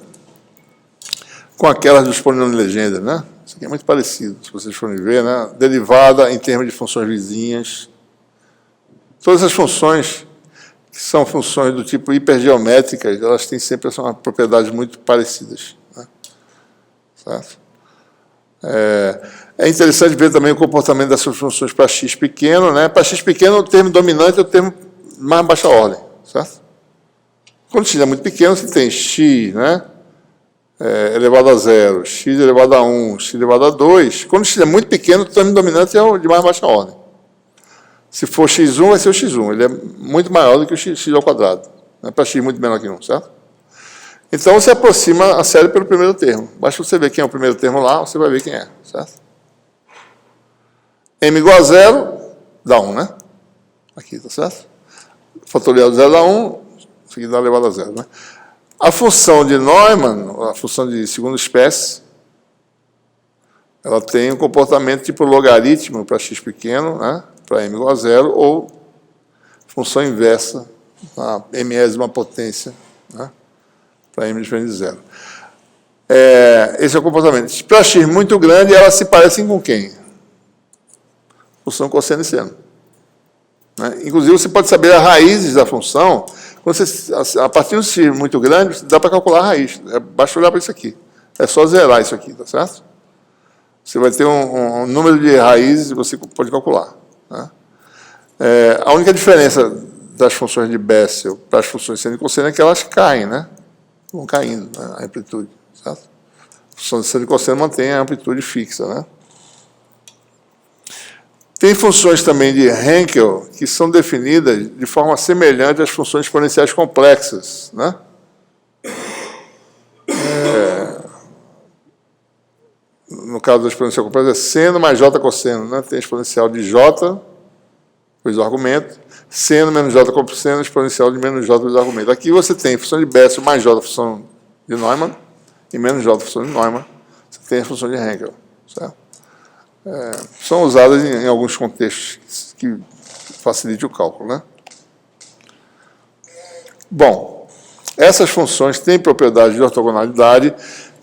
S1: com aquelas dos polinômios de legenda, né? Isso aqui é muito parecido, se vocês forem ver, né? Derivada em termos de funções vizinhas. Todas as funções que são funções do tipo hipergeométricas, elas têm sempre essas propriedades muito parecidas. Né? Certo? É interessante ver também o comportamento dessas funções para x pequeno. Né? Para x pequeno, o termo dominante é o termo de mais baixa ordem. Certo? Quando x é muito pequeno, você tem x, né? Elevado a 0, x elevado a 1, x elevado a 2. Quando x é muito pequeno, o termo dominante é o de mais baixa ordem. Se for x1, vai ser o x1. Ele é muito maior do que o x ao quadrado. Né? Para x muito menor que 1, certo? Então, você aproxima a série pelo primeiro termo. Basta você ver quem é o primeiro termo lá, você vai ver quem é, certo? M igual a 0, dá 1, né? Aqui, tá certo? Fatorial de 0 dá 1, isso aqui dá elevado a 0, né? A função de Neumann, a função de segunda espécie, ela tem um comportamento tipo logaritmo para x pequeno, né? Para m igual a 0, ou função inversa, a mésima potência, né? Para m diferente de 0. Esse é o comportamento. Para x muito grande, elas se parecem com quem? Função cosseno e seno. Né? Inclusive, você pode saber as raízes da função. Quando você, a partir de um x muito grande, dá para calcular a raiz. Basta olhar para isso aqui. É só zerar isso aqui, tá certo? Você vai ter um número de raízes e você pode calcular. Né? A única diferença das funções de Bessel para as funções de seno e cosseno é que elas caem, né? Vão caindo, né? A amplitude. Certo? A função de seno e cosseno mantém a amplitude fixa. Né? Tem funções também de Henkel que são definidas de forma semelhante às funções exponenciais complexas. Né? No caso da exponencial complexa, é seno mais j cosseno. Né? Tem a exponencial de j, vezes o argumento, seno menos j cosseno, exponencial de menos j vezes o argumento. Aqui você tem função de Bessel mais j função de Neumann e menos j função de Neumann. Você tem a função de Henkel. Certo? São usadas em alguns contextos que facilitam o cálculo. Né? Bom, essas funções têm propriedades de ortogonalidade.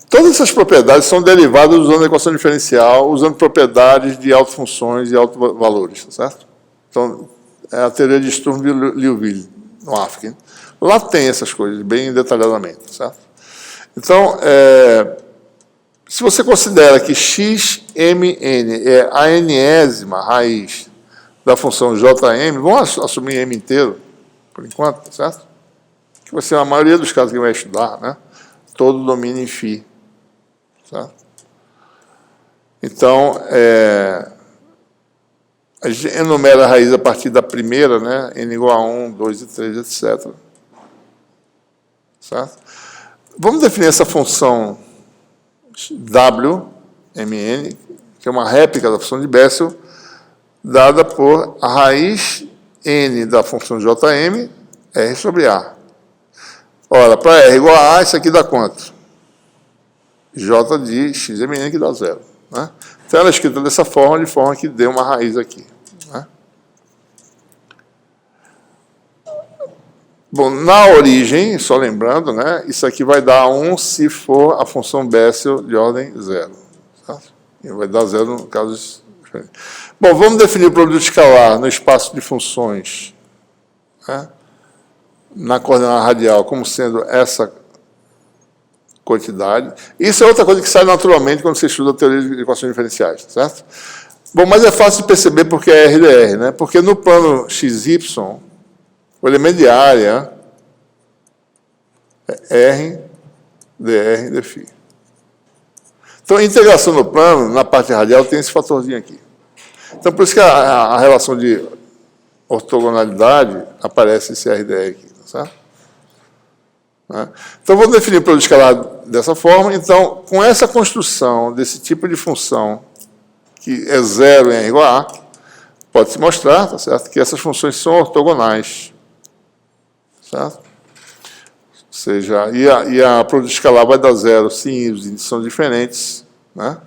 S1: Todas essas propriedades são derivadas usando a equação diferencial, usando propriedades de autofunções e autovalores. Certo? Então, é a teoria de Sturm e Liouville, no AFC. Lá tem essas coisas, bem detalhadamente. Certo? Então, se você considera que xmn é a enésima raiz da função jm, vamos assumir m inteiro, por enquanto, certo? Que vai ser a maioria dos casos que vai estudar, né? Todo domínio em φ. Certo? Então, a gente enumera a raiz a partir da primeira, né? N igual a 1, 2 e 3, etc. Certo? Vamos definir essa função Wmn, que é uma réplica da função de Bessel, dada por a raiz n da função Jm, R sobre A. Ora, para R igual a A, isso aqui dá quanto? J de xmn, que dá 0. Né? Então, ela é escrita dessa forma, de forma que dê uma raiz aqui. Né? Bom, na origem, só lembrando, né, isso aqui vai dar 1 se for a função Bessel de ordem 0. Certo? E vai dar 0 no caso diferente. Bom, vamos definir o produto escalar no espaço de funções, né, na coordenada radial como sendo essa quantidade. Isso é outra coisa que sai naturalmente quando você estuda a teoria de equações diferenciais, certo? Bom, mas é fácil de perceber porque é RDR, né? Porque no plano XY, o elemento de área é R, dr, dφ. Então, a integração no plano, na parte radial, tem esse fatorzinho aqui. Então, por isso que a relação de ortogonalidade aparece esse RDR aqui, certo? Então, vou definir o produto escalar dessa forma. Então, com essa construção desse tipo de função, que é 0 em R igual a A, pode-se mostrar, tá certo, que essas funções são ortogonais. Certo? Ou seja, a produto escalar vai dar 0 se os índices são diferentes, né?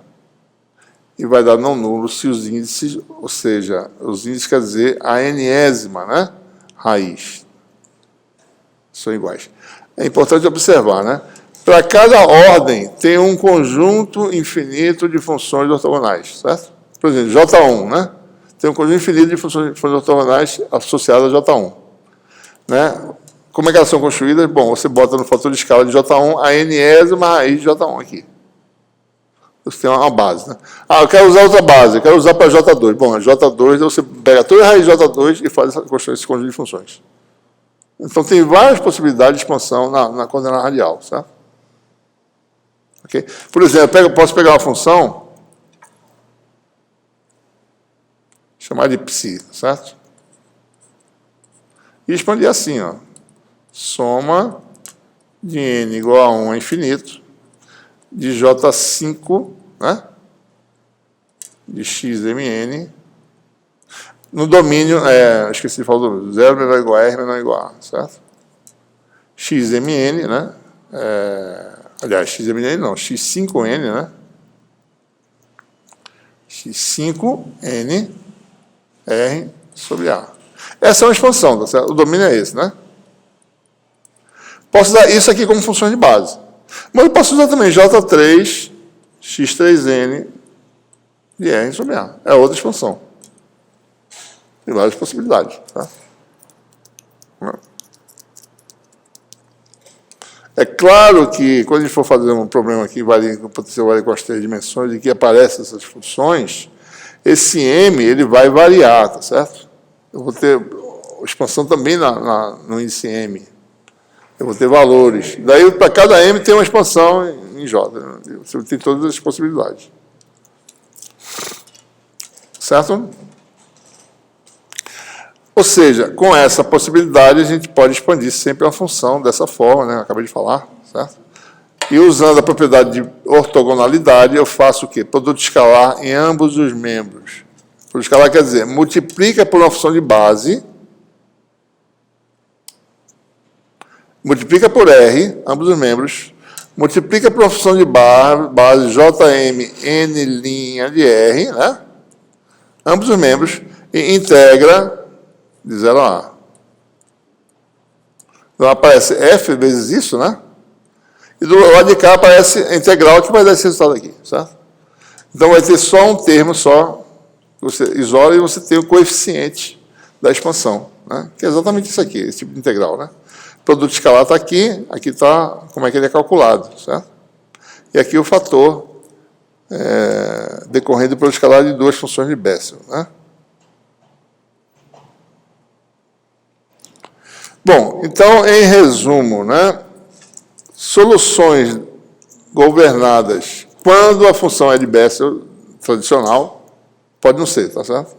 S1: E vai dar não nulo se os índices, ou seja, os índices quer dizer a enésima, né, raiz, são iguais. É importante observar, né? Para cada ordem tem um conjunto infinito de funções ortogonais, certo? Por exemplo, J1, né? Tem um conjunto infinito de funções ortogonais associadas a J1, né? Como é que elas são construídas? Bom, você bota no fator de escala de J1 a enésima raiz de J1 aqui. Você tem uma base, né? Ah, eu quero usar outra base, eu quero usar para J2. Bom, a J2, você pega toda a raiz de J2 e faz esse conjunto de funções. Então, tem várias possibilidades de expansão na coordenada radial, certo? Okay? Por exemplo, eu posso pegar uma função, chamar de psi, certo? E expandir assim, ó. Soma de n igual a 1 a infinito, de J5, né? De xmn, no domínio, esqueci de falar do 0 menor ou igual a R menor ou igual a A, certo? Xmn, né? Aliás, xmn não, x5n, né? x5n R sobre A. Essa é uma expansão, tá certo? O domínio é esse, né? Posso usar isso aqui como função de base. Mas eu posso usar também J3, x3n de R sobre A. É outra expansão. Tem várias possibilidades. Tá? É claro que, quando a gente for fazer um problema aqui, o potencial varia com as 3 dimensões, e que aparecem essas funções, esse M ele vai variar, tá certo? Eu vou ter expansão também no índice M. Eu vou ter valores. Daí, para cada M, tem uma expansão em J. Você tem todas as possibilidades. Certo? Ou seja, com essa possibilidade, a gente pode expandir sempre uma função dessa forma, né? Eu acabei de falar, certo? E usando a propriedade de ortogonalidade, eu faço o quê? Produto escalar em ambos os membros. Produto escalar quer dizer, multiplica por uma função de base, multiplica por R, ambos os membros, multiplica por uma função de base Jm n' de R, né? Ambos os membros, e integra de 0 a A. Então aparece F vezes isso, né? E do lado de cá aparece a integral que vai dar esse resultado aqui, certo? Então vai ter só um termo só, você isola e você tem o coeficiente da expansão, né? Que é exatamente isso aqui, esse tipo de integral, né? O produto escalar está aqui está como é que ele é calculado, certo? E aqui o fator decorrente do produto escalar de duas funções de Bessel, né? Bom, então, em resumo, né? Soluções governadas quando a função é de Bessel tradicional, pode não ser, tá certo?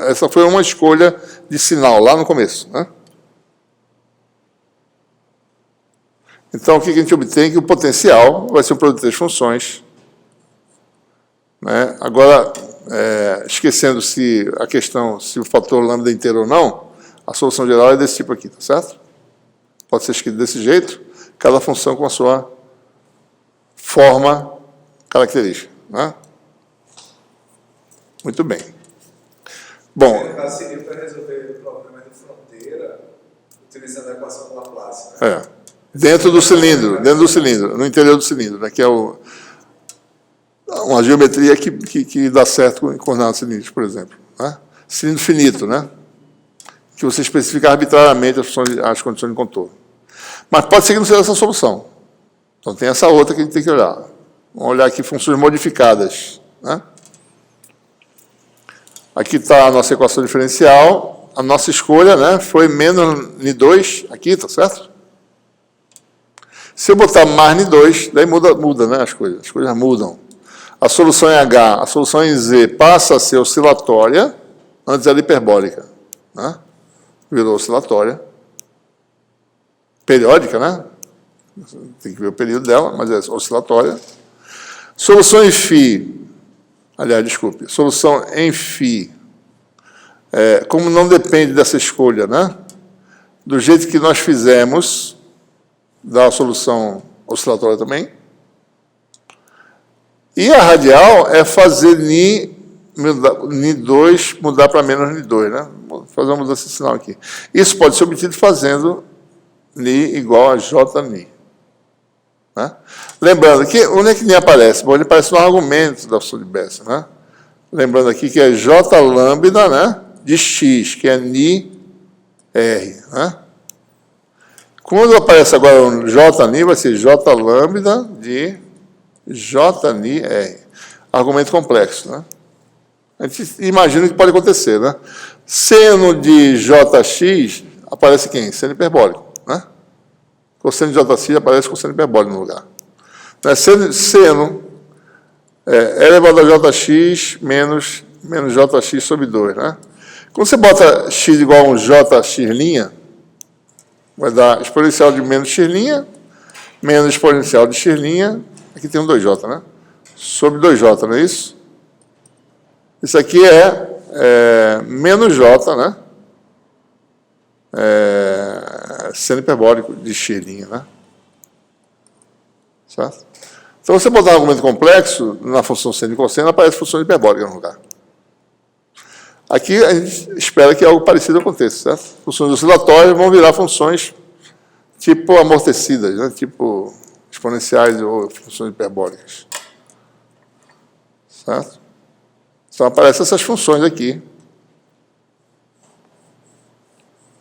S1: Essa foi uma escolha de sinal lá no começo, né? Então, o que a gente obtém? Que o potencial vai ser um produto de funções. Né? Agora, esquecendo a questão se o fator lambda é inteiro ou não, a solução geral é desse tipo aqui, tá certo? Pode ser escrito desse jeito, cada função com a sua forma característica. Né? Muito bem. Bom.
S2: Seria para resolver o problema de fronteira, utilizar utilizando a equação de Laplace, né?
S1: É. Dentro do cilindro, no interior do cilindro, né? Que é uma geometria que dá certo com coordenadas cilíndricas, por exemplo. Né? Cilindro finito, né? Que você especifica arbitrariamente as condições de contorno. Mas pode ser que não seja essa a solução. Então tem essa outra que a gente tem que olhar. Vamos olhar aqui funções modificadas. Né? Aqui está a nossa equação diferencial. A nossa escolha, né, foi menos N2, aqui, tá certo? Se eu botar mais N2, daí muda, né, as coisas mudam. A solução em H, a solução em Z passa a ser oscilatória, antes era hiperbólica. Né? Virou oscilatória. Periódica, né? Tem que ver o período dela, mas é oscilatória. Solução em φ, aliás, desculpe, solução em φ, como não depende dessa escolha, né? Do jeito que nós fizemos, dá a solução oscilatória também. E a radial é fazer Ni2 mudar para menos Ni2, né? Vou fazer uma mudança de sinal aqui. Isso pode ser obtido fazendo Ni igual a Jni. Né? Lembrando que onde é que Ni aparece? Bom, ele aparece no argumento da função de Bessel, né? Lembrando aqui que é J lambda, né, de x, que é Ni R. Né? Quando aparece agora o Jni, vai ser J lambda de Jni R. Argumento complexo. Né? A gente imagina o que pode acontecer. Né? Seno de Jx aparece quem? Seno hiperbólico. Né? Cosseno de Jx aparece cosseno hiperbólico no lugar. Né? Seno elevado a Jx menos Jx sobre 2. Né? Quando você bota x igual a um Jx', vai dar exponencial de menos x', menos exponencial de x', aqui tem um 2j, né? Sobre 2j, não é isso? Isso aqui é menos j, né? Seno hiperbólico de x', né? Certo? Então, você botar um argumento complexo na função seno e cosseno, aparece função hiperbólica no lugar. Aqui a gente espera que algo parecido aconteça, certo? Funções oscilatórias vão virar funções tipo amortecidas, né? Tipo exponenciais ou funções hiperbólicas. Certo? Então aparecem essas funções aqui.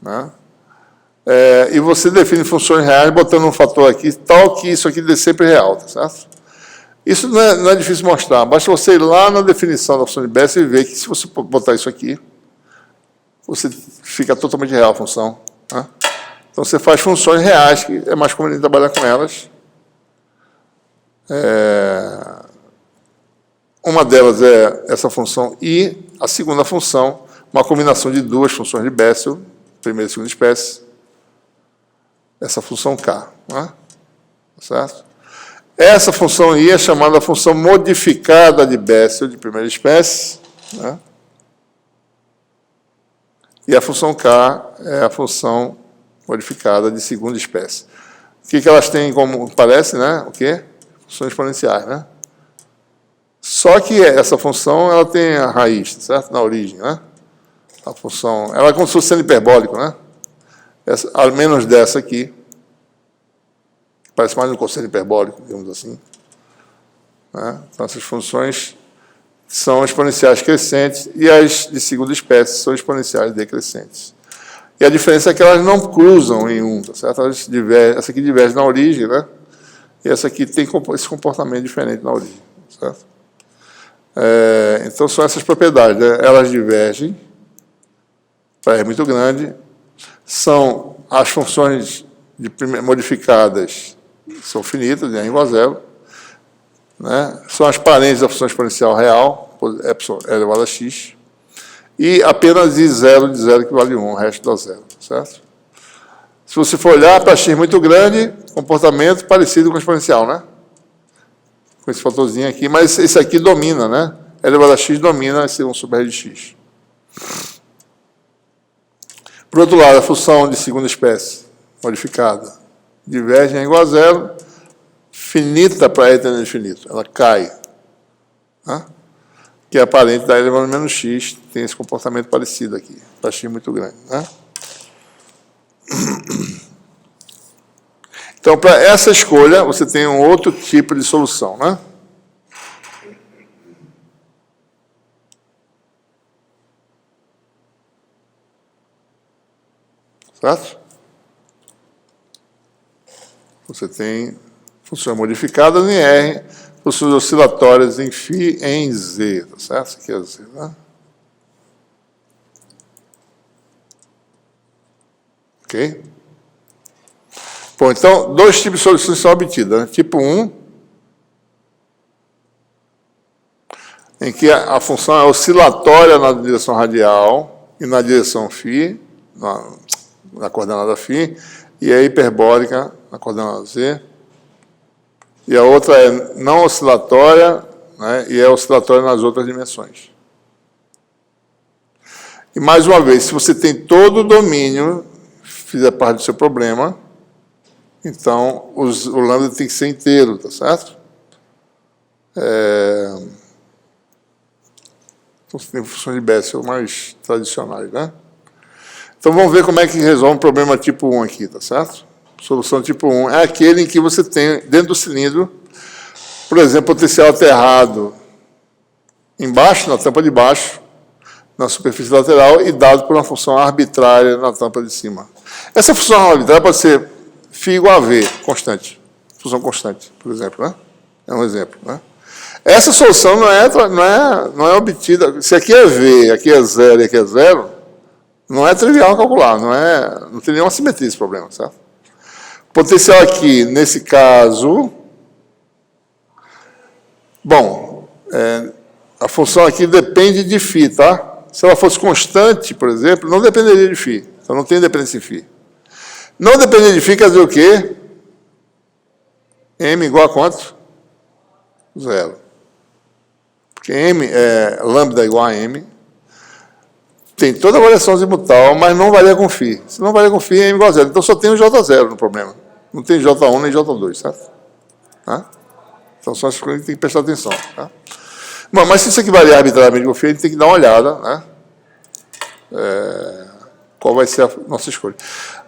S1: Né? E você define funções reais botando um fator aqui, tal que isso aqui dê sempre real, tá certo? Isso não é difícil mostrar, basta você ir lá na definição da função de Bessel e ver que se você botar isso aqui, você fica totalmente real a função. Né? Então você faz funções reais, que é mais conveniente trabalhar com elas. Uma delas é essa função I, a segunda função, uma combinação de duas funções de Bessel, primeira e segunda espécie, essa função K. Né? Certo? Essa função I é chamada função modificada de Bessel, de primeira espécie. Né? E a função K é a função modificada de segunda espécie. O que elas têm como parece, né? O quê? Funções exponenciais, né? Só que essa função ela tem a raiz, certo? Na origem, né? A função, ela é como se fosse seno hiperbólico, né? Ao menos dessa aqui, parece mais um cosseno hiperbólico, digamos assim. Né? Então, essas funções são exponenciais crescentes e as de segunda espécie são exponenciais decrescentes. E a diferença é que elas não cruzam em um, tá certo? Essa aqui diverge na origem, né? E essa aqui tem esse comportamento diferente na origem, certo? Então, são essas propriedades. Né? Elas divergem, para R muito grande, são as funções modificadas são finitas, R igual a zero. Né? São as parentes da função exponencial real, epsilon elevado a x. E apenas I0 de 0 equivale a 1, o resto dá zero. Certo? Se você for olhar para x muito grande, comportamento parecido com o exponencial, né? Com esse fatorzinho aqui, mas esse aqui domina, né? Elevado a x domina esse 1 sobre R de x. Por outro lado, a função de segunda espécie modificada diverge em igual a zero, finita para E tendendo a infinito. Ela cai. Né? Que é a parente da elevado a menos x, tem esse comportamento parecido aqui, para x muito grande. Né? Então, para essa escolha, você tem um outro tipo de solução, né? Certo? Você tem funções modificadas em R, funções oscilatórias em φ e em Z, tá certo? Isso aqui é Z, né? Ok? Bom, então, dois tipos de soluções são obtidas. Né? Tipo 1, em que a função é oscilatória na direção radial e na direção φ, na coordenada φ, e é hiperbólica na coordenada Z. E a outra é não oscilatória, né, e é oscilatória nas outras dimensões. E, mais uma vez, se você tem todo o domínio, fizer parte do seu problema, então o lambda tem que ser inteiro, tá certo? Então, você tem funções de Bessel mais tradicionais, né? Então, vamos ver como é que resolve um problema tipo 1 aqui, tá certo? Solução tipo 1 é aquele em que você tem, dentro do cilindro, por exemplo, potencial aterrado embaixo, na tampa de baixo, na superfície lateral, e dado por uma função arbitrária na tampa de cima. Essa função arbitrária pode ser φ igual a V, constante. Função constante, por exemplo, né? É um exemplo, né? Essa solução não é obtida. Se aqui é V, aqui é 0 e aqui é 0, não é trivial calcular, não tem nenhuma simetria esse problema, certo? Potencial aqui, nesse caso... Bom, a função aqui depende de φ, tá? Se ela fosse constante, por exemplo, não dependeria de φ. Então não tem dependência em φ. Não depender de φ quer dizer o quê? M igual a quanto? 0. Porque lambda igual a M. Tem toda a variação azimutal, mas não varia com φ. Se não varia com φ, é M igual a 0. Então só tem o J0 no problema. Não tem J1 nem J2, certo? Tá? Então são as coisas que tem que prestar atenção. Tá? Bom, mas se isso aqui variar arbitrariamente com φ, a gente tem que dar uma olhada, né? Qual vai ser a nossa escolha.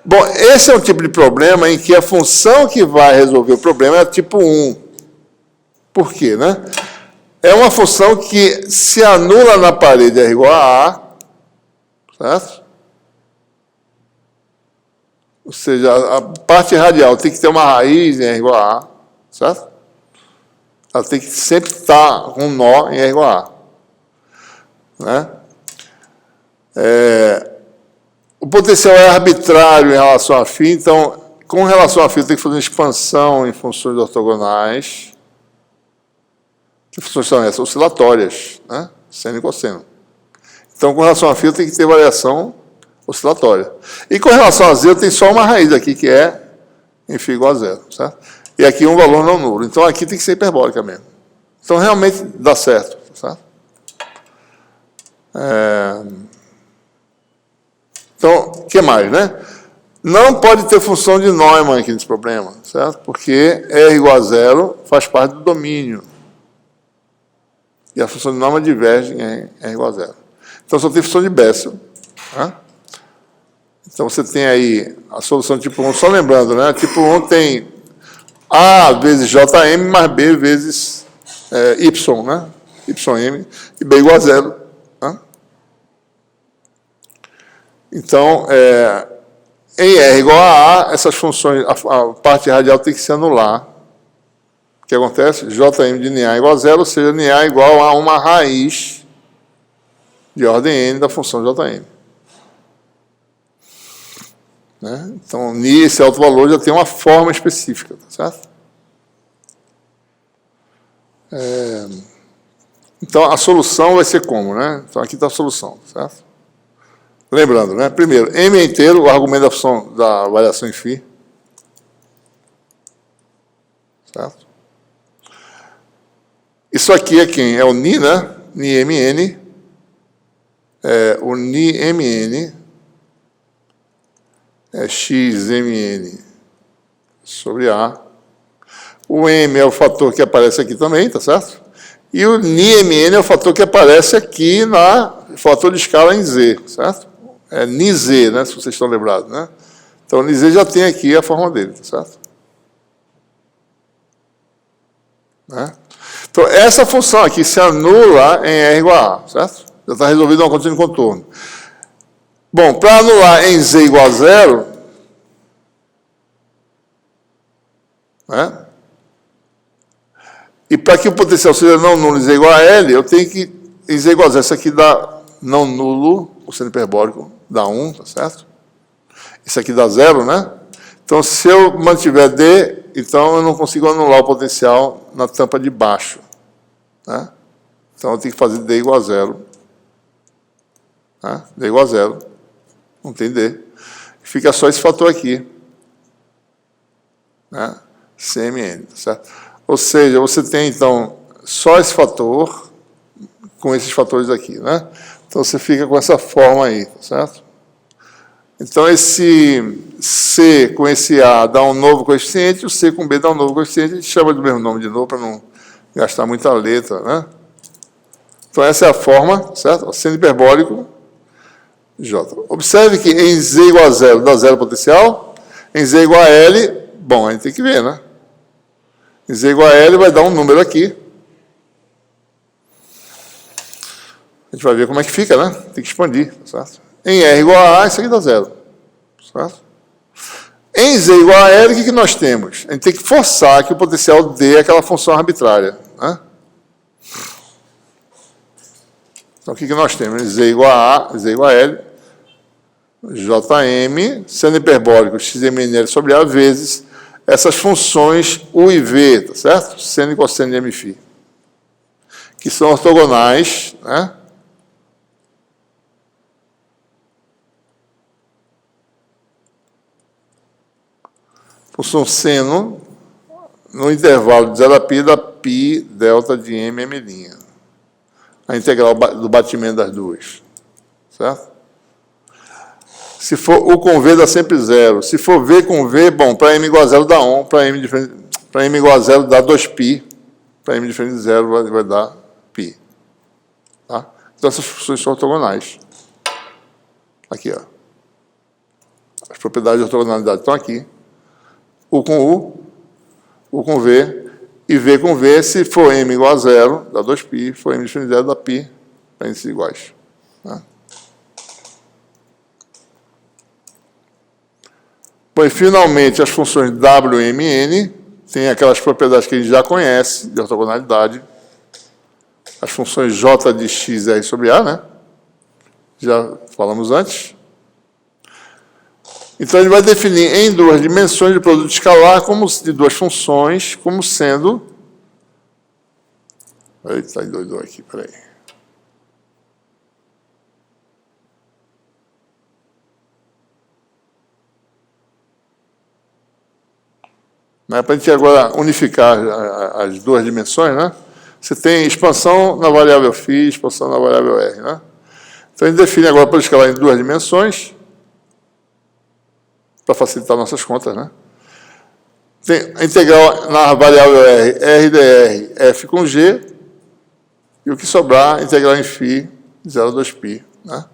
S1: Bom, esse é um tipo de problema em que a função que vai resolver o problema é a tipo 1. Por quê, né? É uma função que se anula na parede R igual a A, certo? Ou seja, a parte radial tem que ter uma raiz em R igual a A, certo? Ela tem que sempre estar com um nó em R igual a A. Né? O potencial é arbitrário em relação a φ, então, com relação a φ, eu tenho que fazer uma expansão em funções ortogonais. Que funções são essas? Oscilatórias, né? Seno e cosseno. Então, com relação a φ, eu tenho que ter variação oscilatória. E com relação a z, eu tenho só uma raiz aqui, que é em φ igual a 0, certo? E aqui um valor não nulo. Então, aqui tem que ser hiperbólica mesmo. Então, realmente dá certo, certo? Então, o que mais, né? Não pode ter função de Neumann aqui nesse problema, certo? Porque R igual a 0 faz parte do domínio. E a função de Neumann diverge em R igual a 0. Então, só tem função de Bessel. Tá? Então, você tem aí a solução tipo 1, só lembrando, né? Tipo 1 tem A vezes JM mais B vezes Y, né? YM, e B igual a 0. Tá? Então, em R igual a A, essas funções, a parte radial tem que se anular. O que acontece? JM de NA igual a 0, ou seja, NA igual a uma raiz de ordem N da função JM. Né? Então, Ni, esse alto valor, já tem uma forma específica, tá certo? Então, a solução vai ser como, né? Então, aqui está a solução, certo? Lembrando, né? Primeiro, M é inteiro, o argumento da função da variação em φ. Certo? Isso aqui é quem? É o Ni, né? Ni Mn. O Ni Mn é xmn sobre A. O M é o fator que aparece aqui também, tá certo? E o Ni-Mn é o fator que aparece aqui na fator de escala em Z, certo? É Ni-Z, né, se vocês estão lembrados, né? Então, o Lise já tem aqui a forma dele, tá certo? Né? Então, essa função aqui se anula em R igual a A, certo? Já está resolvido uma condição de contorno. Bom, para anular em Z igual a zero, né? E para que o potencial seja não nulo em Z igual a L, eu tenho que, em Z igual a zero, isso aqui dá não nulo, o seno hiperbólico dá 1, tá certo? Isso aqui dá 0, né? Então, se eu mantiver D, então eu não consigo anular o potencial na tampa de baixo. Né? Então, eu tenho que fazer D igual a 0. Né? D igual a 0. Não tem D. Fica só esse fator aqui. Né? CMN, tá certo? Ou seja, você tem, então, só esse fator com esses fatores aqui, né? Então, você fica com essa forma aí, tá certo? Então, esse C com esse A dá um novo coeficiente, o C com B dá um novo coeficiente, a gente chama do mesmo nome de novo para não gastar muita letra, né? Então, essa é a forma, certo? Seno hiperbólico J. Observe que em Z igual a 0 dá 0 potencial, em Z igual a L, bom, a gente tem que ver, né? Em Z igual a L vai dar um número aqui. A gente vai ver como é que fica, né? Tem que expandir, certo? Em R igual a A, isso aqui dá 0. Certo? Em Z igual a L, o que nós temos? A gente tem que forçar que o potencial dê aquela função arbitrária. Né? Então, o que nós temos? Z igual a A, Z igual a L, JM, seno hiperbólico XMNL sobre A, vezes essas funções U e V, tá certo? Seno e cosseno de Mφ. Que são ortogonais, né? Função seno no intervalo de 0 a π da π delta de m, m'. A integral do batimento das duas. Certo? Se for U com V, dá sempre 0. Se for V com V, bom, para M igual a 0 dá 1, para M igual a 0 dá 2π, para M diferente de 0 vai dar π. Tá? Então, essas funções são ortogonais. Aqui, ó. As propriedades de ortogonalidade estão aqui. U com U, U com V, e V com V, se for M igual a 0, dá 2π, se for M diferente de 0, dá π, para índices iguais. Tá? Bom, e finalmente, as funções W e Mn têm aquelas propriedades que a gente já conhece, de ortogonalidade. As funções J de x R sobre A, né? Já falamos antes. Então, a gente vai definir em duas dimensões de produto escalar como de duas funções, como sendo... Eita, doido aqui, peraí. Para a gente agora unificar as duas dimensões, né? Você tem expansão na variável φ, expansão na variável r, né? Então, a gente define agora para escalar em duas dimensões, para facilitar nossas contas, né? Tem a integral na variável r, r dr, f com g, e o que sobrar, integral em φ, 0 a 2π. Né?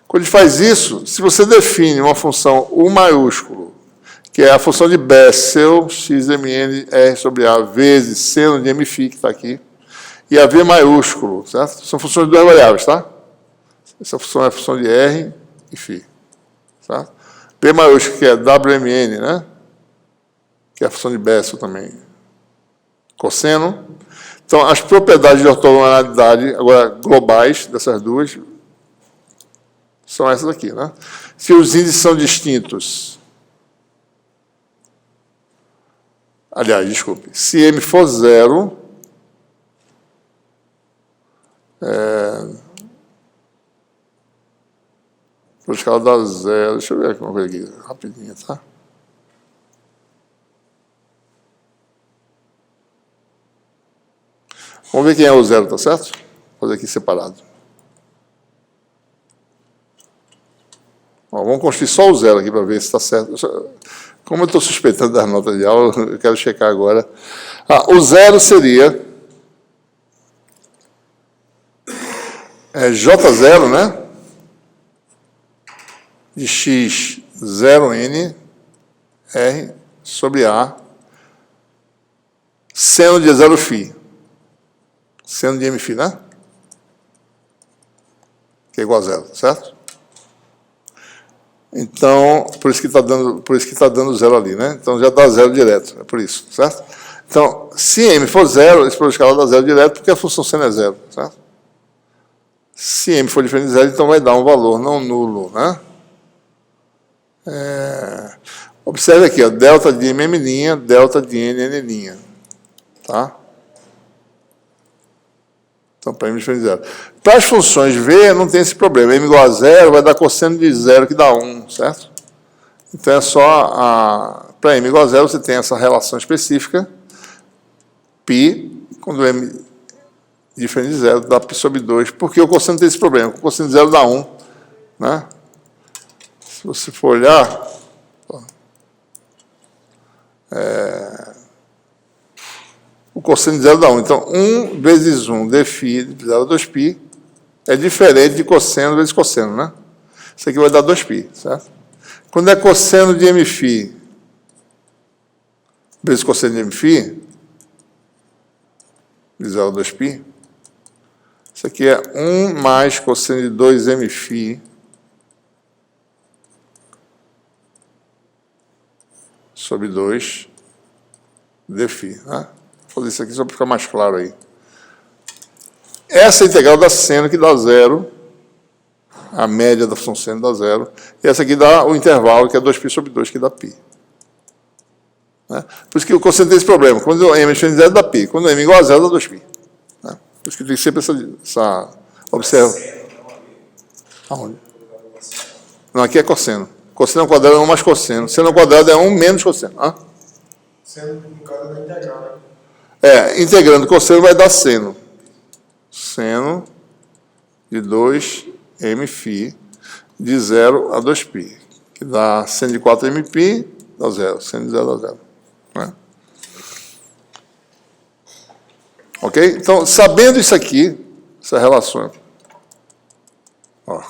S1: Quando a gente faz isso, se você define uma função U maiúsculo, que é a função de Bessel, xmn r sobre A, vezes seno de mφ, que está aqui, e a V maiúsculo, certo? São funções de duas variáveis, tá? Essa função é a função de R e φ, certo? P maiúsculo, que é WMN, né? Que é a função de Bessel também. Cosseno. Então, as propriedades de ortogonalidade, agora globais, dessas duas, são essas aqui, né? Se os índices são distintos, aliás, desculpe, se M for 0, vou escalar da 0, deixa eu ver uma coisa aqui, rapidinho, tá? Vamos ver quem é o 0, tá certo? Vou fazer aqui separado. Bom, vamos construir só o 0 aqui para ver se está certo. Como eu estou suspeitando das notas de aula, eu quero checar agora. O 0 seria J0, né? De x 0n R sobre A seno de 0φ. Seno de mφ, né? Que é igual a zero, certo? Então, por isso que está dando zero ali, né? Então já dá zero direto, é por isso, certo? Então, se m for zero, esse produto escalar dá zero direto, porque a função seno é zero, certo? Se m for diferente de zero, então vai dar um valor não nulo, né? Observe aqui, ó, delta de m', delta de n', tá? Então, para m diferente de zero. Para as funções V, não tem esse problema. M igual a zero vai dar cosseno de zero, que dá 1, certo? Então, é só para m igual a zero, você tem essa relação específica, π, quando m diferente de zero, dá π sobre 2, porque o cosseno tem esse problema. O cosseno de zero dá 1, né? Se você for olhar, o cosseno de zero dá 1. Então, 1 vezes 1 dφ de 0 a 2π é diferente de cosseno vezes cosseno, né? Isso aqui vai dar 2π, certo? Quando é cosseno de mφ vezes cosseno de mφ, de 0 a 2π, isso aqui é 1 mais cosseno de 2mφ sobre 2 dφ, né? Vou fazer isso aqui só para ficar mais claro aí. Essa integral dá seno, que dá zero, a média da função seno dá zero, e essa aqui dá o intervalo, que é 2π sobre 2, que dá π. Né? Por isso que o cosseno tem esse problema. Quando m é diferente de zero, dá π. Quando m é igual a zero, dá 2π. Né? Por isso que tem sempre essa observa. Aonde? Não, aqui é cosseno. Cosseno ao quadrado é 1 mais cosseno. Seno ao quadrado é 1 menos cosseno.
S2: Seno, no caso, da integral, né?
S1: Integrando cosseno vai dar seno. Seno de 2mφ de 0 a 2π, que dá seno de 4mπ, dá zero. Seno de 0 dá zero. Né? Ok? Então, sabendo isso aqui, essa relação, ó,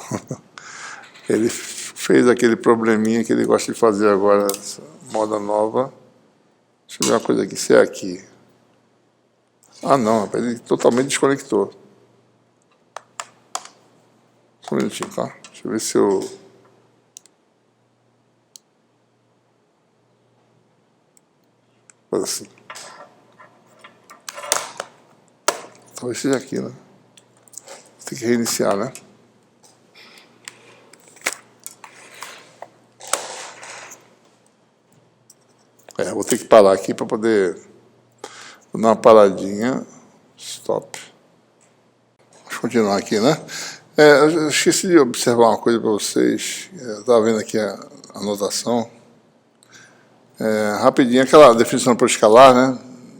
S1: ele fez aquele probleminha que ele gosta de fazer agora, essa moda nova. Deixa eu ver uma coisa aqui, se é aqui. Não, rapaz, ele totalmente desconectou. Só um minutinho, tá? Deixa eu ver se eu... Faz assim. Talvez seja aqui, né? Tem que reiniciar, né? Vou ter que parar aqui para poder... Vou dar uma paradinha. Stop. Vamos continuar aqui, né? Eu esqueci de observar uma coisa para vocês. Eu estava vendo aqui a anotação. Rapidinho, aquela definição por escalar, né?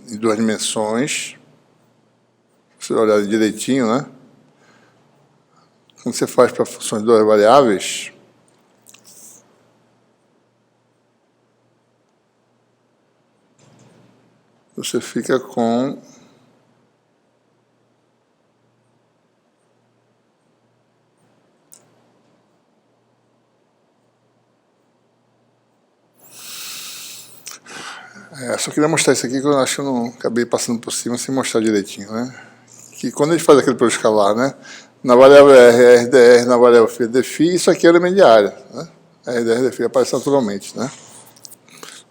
S1: Em 2 dimensões. Se você olhar direitinho, né? Quando você faz para funções de 2 variáveis, você fica com só queria mostrar isso aqui, que eu acho que eu não acabei passando por cima sem mostrar direitinho, né? Que quando a gente faz aquele produto escalar, né? Na variável R, RDR, na variável φ, dφ, isso aqui é elemento de área, né? RDR, dφ aparece naturalmente, né?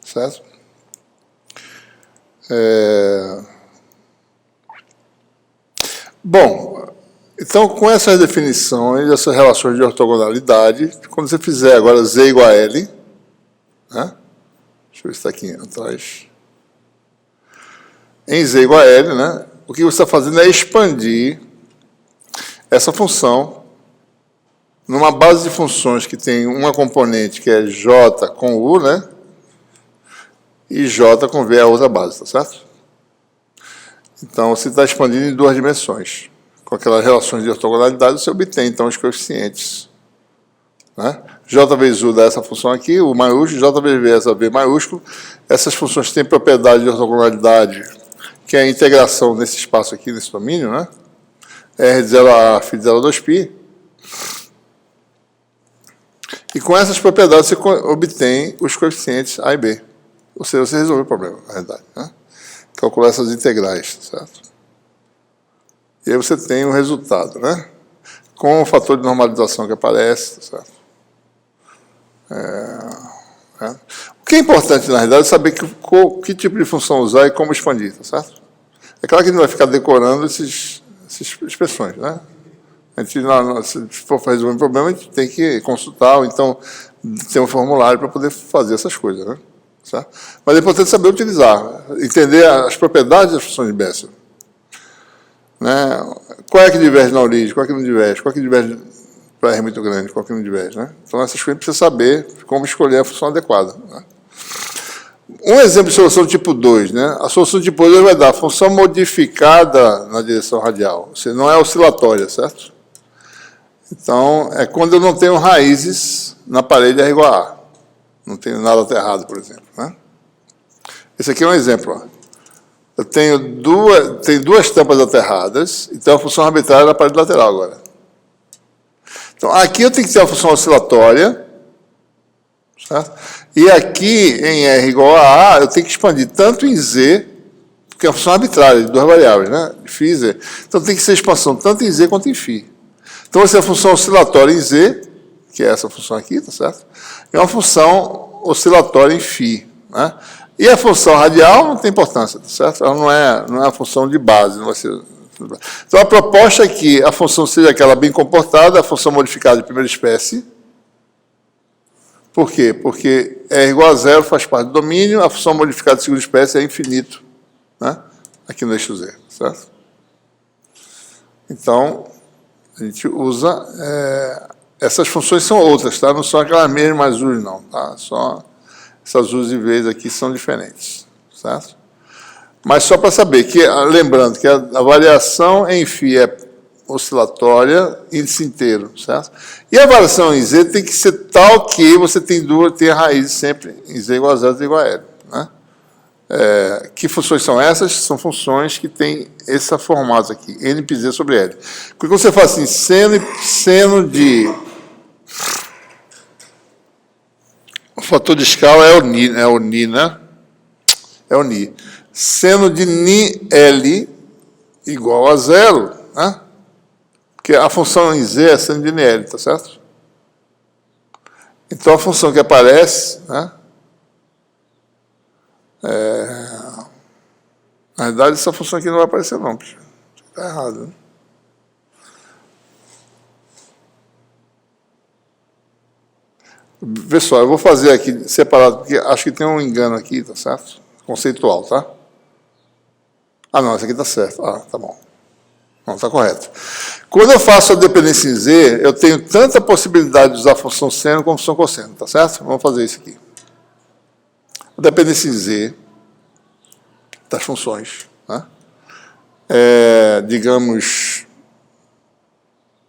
S1: Certo? Bom, então com essas definições, essas relações de ortogonalidade, quando você fizer agora Z igual a L, né? Deixa eu ver se está aqui atrás. Em Z igual a L, né? O que você está fazendo é expandir essa função numa base de funções que tem uma componente que é J com U, né? E J com V é a outra base, tá certo? Então, você está expandindo em 2 dimensões. Com aquelas relações de ortogonalidade, você obtém, então, os coeficientes. Né? J vezes U dá essa função aqui, U maiúsculo, J vezes V essa V maiúsculo. Essas funções têm propriedade de ortogonalidade, que é a integração nesse espaço aqui, nesse domínio, né? R de 0 a φ de 0 a 2π. E com essas propriedades você obtém os coeficientes A e B. Ou seja, você resolveu o problema, na verdade. Né? Calcular essas integrais, certo? E aí você tem o resultado, né? Com o fator de normalização que aparece, certo? O que é importante, na realidade, é saber que tipo de função usar e como expandir, tá certo? É claro que a gente não vai ficar decorando essas expressões, né? A gente, se for resolver um problema, a gente tem que consultar, ou então ter um formulário para poder fazer essas coisas, né? Certo? Mas é importante saber utilizar, entender as propriedades das funções de Bessel. Né? Qual é que diverge na origem, qual é que não diverge, qual é que diverge para R muito grande, qual é que não diverge. Né? Então, essas coisas precisa saber como escolher a função adequada. Né? Um exemplo de solução do tipo 2, né? A solução do tipo 2 vai dar a função modificada na direção radial, ou seja, não é oscilatória, certo? Então, é quando eu não tenho raízes na parede R igual a A. Não tenho nada aterrado, por exemplo. Né? Esse aqui é um exemplo. Ó. Eu tenho duas tampas aterradas, então a função arbitrária é na parede lateral agora. Então, aqui eu tenho que ter a função oscilatória, certo? E aqui, em R igual a A, eu tenho que expandir tanto em Z, porque é uma função arbitrária, de duas variáveis, né? Φ e Z. Então, tem que ser expansão tanto em Z quanto em Φ. Então, essa é a função oscilatória em Z, que é essa função aqui, tá certo? É uma função oscilatória em Φ. Né? E a função radial não tem importância, tá certo? Ela não é uma função de base, não vai ser. Então, a proposta é que a função seja aquela bem comportada, a função modificada de primeira espécie. Por quê? Porque R igual a zero faz parte do domínio, a função modificada de segunda espécie é infinito, né? Aqui no eixo Z, certo? Então, a gente usa... essas funções são outras, tá? Não são aquelas mesmas U's, não, tá? Só essas U's e V's aqui são diferentes, certo? Mas só para saber, que, lembrando que a variação em Φ é oscilatória, índice inteiro, certo? E a variação em Z tem que ser tal que você tem a raiz sempre em Z igual a zero, Z igual a L. Né? Que funções são essas? São funções que têm esse formato aqui, NPZ sobre L. Quando você fala assim, seno de... O fator de escala é o Ni, né? É o Ni. Seno de Ni L igual a zero, né? Porque a função em Z é seno de Ni L, tá certo? Então, a função que aparece, né? Na verdade, essa função aqui não vai aparecer, não. Está errado, né? Pessoal, eu vou fazer aqui separado, porque acho que tem um engano aqui, tá certo? Conceitual, tá? Ah, não, esse aqui tá certo. Ah, tá bom. Não, tá correto. Quando eu faço a dependência em Z, eu tenho tanta possibilidade de usar a função seno como a função cosseno, tá certo? Vamos fazer isso aqui. A dependência em Z das funções, né? Digamos...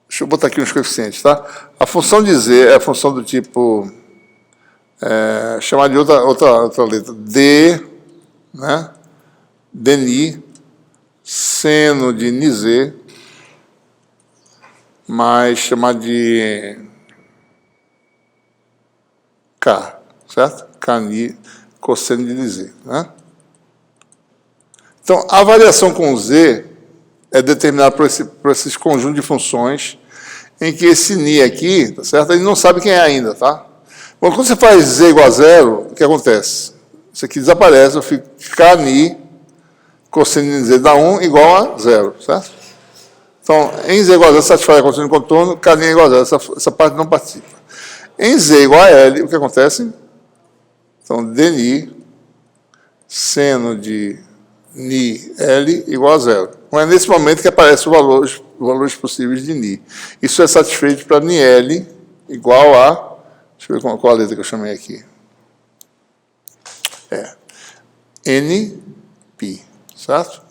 S1: Deixa eu botar aqui uns coeficientes, tá? A função de Z é a função do tipo... chamar de outra letra. D, né? Dni, seno de Nz, mais chamar de K, certo? Kni, cosseno de Nz, né? Então, a variação com Z é determinada por esses conjuntos de funções em que esse Ni aqui, tá certo? Ele não sabe quem é ainda, tá? Bom, quando você faz Z igual a zero, o que acontece? Isso aqui desaparece, eu fico Kni, cosseno de Z dá 1 igual a zero, certo? Então, em Z igual a zero, satisfaz a cosseno de contorno, Kni é igual a zero, essa parte não participa. Em Z igual a L, o que acontece? Então, Dni, seno de Ni L igual a zero. Então, é nesse momento que aparecem os valores possíveis de Ni. Isso é satisfeito para Ni L igual a... Deixa eu ver qual a letra que eu chamei aqui. NP, certo?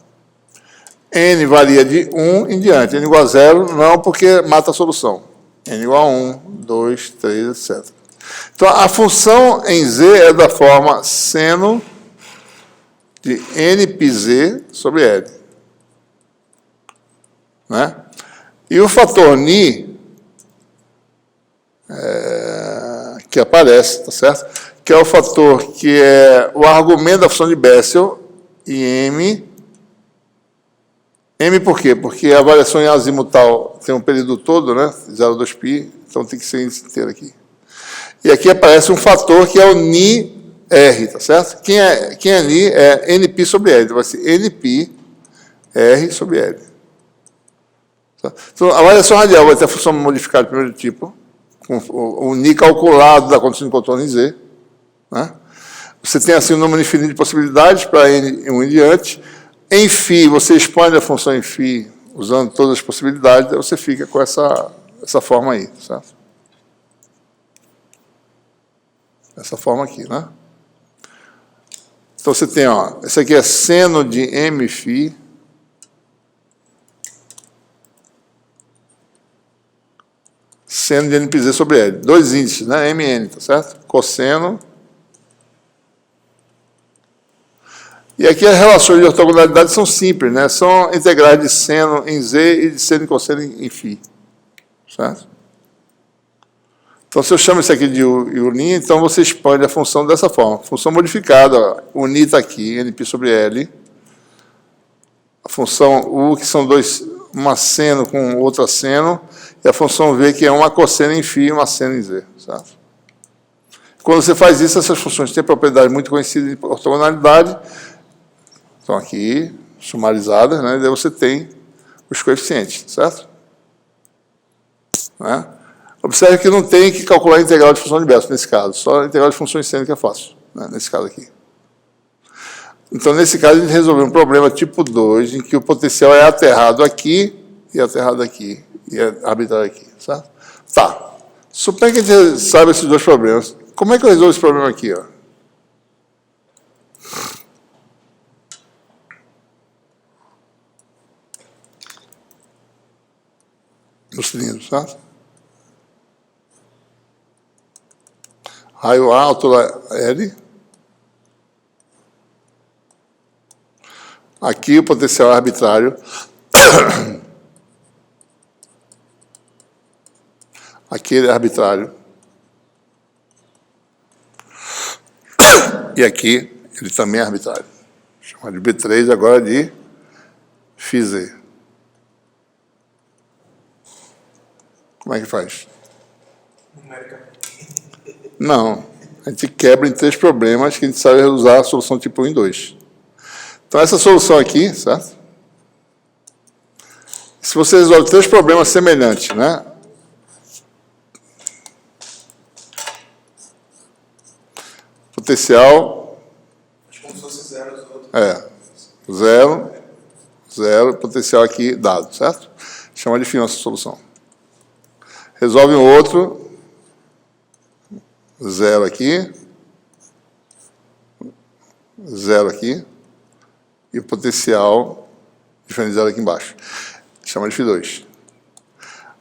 S1: N varia de 1 em diante. N igual a 0, não, porque mata a solução. N igual a 1, 2, 3, etc. Então, a função em Z é da forma seno de NPZ sobre L. Né? E o fator Ni que aparece, tá certo? Que é o fator que é o argumento da função de Bessel e M. M por quê? Porque a variação em azimutal tem um período todo, né? 0,2π, então tem que ser índice inteiro aqui. E aqui aparece um fator que é o Ni-R, tá certo? Quem é Ni é Nπ sobre L, então vai ser NπR sobre L. Então, a variação radial vai ter a função modificada do primeiro tipo, com o Ni calculado da condição de contorno em Z. Né? Você tem assim um número infinito de possibilidades para N1 em diante. Em φ, você expande a função em φ usando todas as possibilidades, aí você fica com essa forma aí, certo? Essa forma aqui, né? Então você tem, ó, esse aqui é seno de mφ seno de npz sobre L. Dois índices, né? Mn, tá certo? Cosseno. E aqui as relações de ortogonalidade são simples, né? São integrais de seno em Z e de seno e cosseno em φ. Certo? Então, se eu chamo isso aqui de Uni, então você expande a função dessa forma. Função modificada, ó. O Ni está aqui, Np sobre L. A função U, que são uma seno com outra seno, e a função V, que é uma cosseno em φ e uma seno em Z. Certo? Quando você faz isso, essas funções têm propriedade muito conhecida de ortogonalidade. Estão aqui, sumarizadas, né? E daí você tem os coeficientes, certo? Né? Observe que não tem que calcular a integral de função de Bessel nesse caso, só a integral de funções seno que é fácil, né? Nesse caso aqui. Então, nesse caso, a gente resolveu um problema tipo 2, em que o potencial é aterrado aqui, e aterrado aqui, e é arbitrário aqui, certo? Tá. Suponha que a gente saiba esses dois problemas. Como é que eu resolvo esse problema aqui, ó? No cilindro, certo? Raio A, altura L. Aqui o potencial é arbitrário. Aqui ele é arbitrário. E aqui ele também é arbitrário. Chama de B3 agora de φz. Como é que faz? Não. A gente quebra em 3 problemas que a gente sabe usar a solução tipo 1 em 2. Então, essa solução aqui, certo? Se você resolve 3 problemas semelhantes, né? Potencial...
S2: Como se fosse zero os outros.
S1: É. 0, 0, potencial aqui dado, certo? Chama de φ essa solução. Resolve um outro... 0 aqui, 0 aqui, e o potencial diferente zero aqui embaixo. Chama de φ2.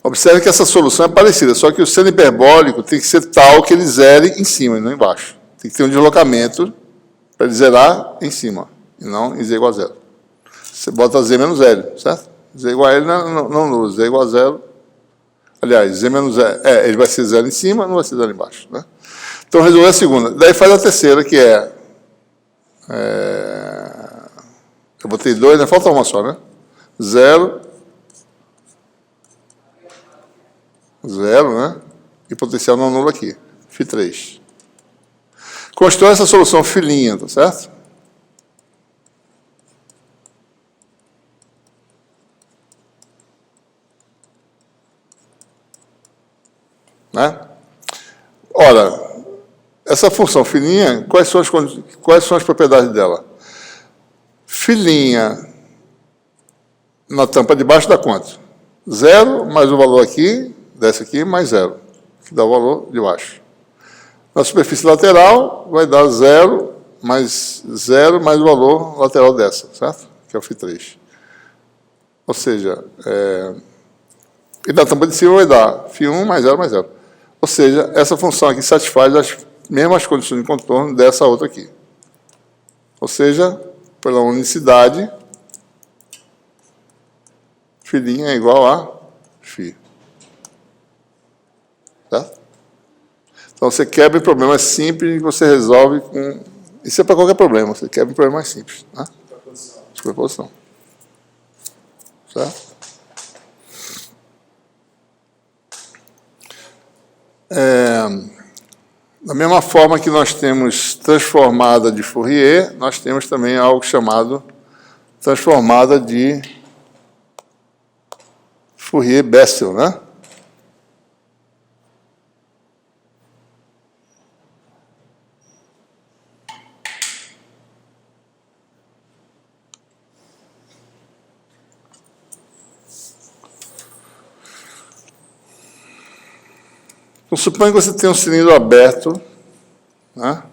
S1: Observe que essa solução é parecida, só que o seno hiperbólico tem que ser tal que ele zere em cima e não embaixo. Tem que ter um deslocamento para ele zerar em cima, e não em z igual a 0. Você bota z menos L, certo? Z igual a L não, z igual a 0. Aliás, z menos L, ele vai ser 0 em cima, não vai ser 0 embaixo, né? Então, resolver a segunda. Daí faz a terceira, que é... eu botei 2, né? Falta uma só, né? 0. 0, né? E potencial não nulo aqui. φ3. Constrói essa solução filinha, tá certo? Né? Ora... Essa função filinha, quais são as propriedades dela? Filinha na tampa de baixo dá quanto? 0 mais o valor aqui, desce aqui, mais 0, que dá o valor de baixo. Na superfície lateral, vai dar 0 mais o valor lateral dessa, certo? Que é o φ3. Ou seja, e na tampa de cima vai dar φ1 mais 0 mais 0. Ou seja, essa função aqui satisfaz as mesmas condições de contorno dessa outra aqui. Ou seja, pela unicidade, φ' é igual a φ. Tá? Então, Então, você quebra em problemas simples que você resolve com... Isso é para qualquer problema, você quebra em problemas simples. Né? Superposição. Certo? Da mesma forma que nós temos transformada de Fourier, nós temos também algo chamado transformada de Fourier-Bessel, né? Então, suponha que você tem um cilindro aberto, né?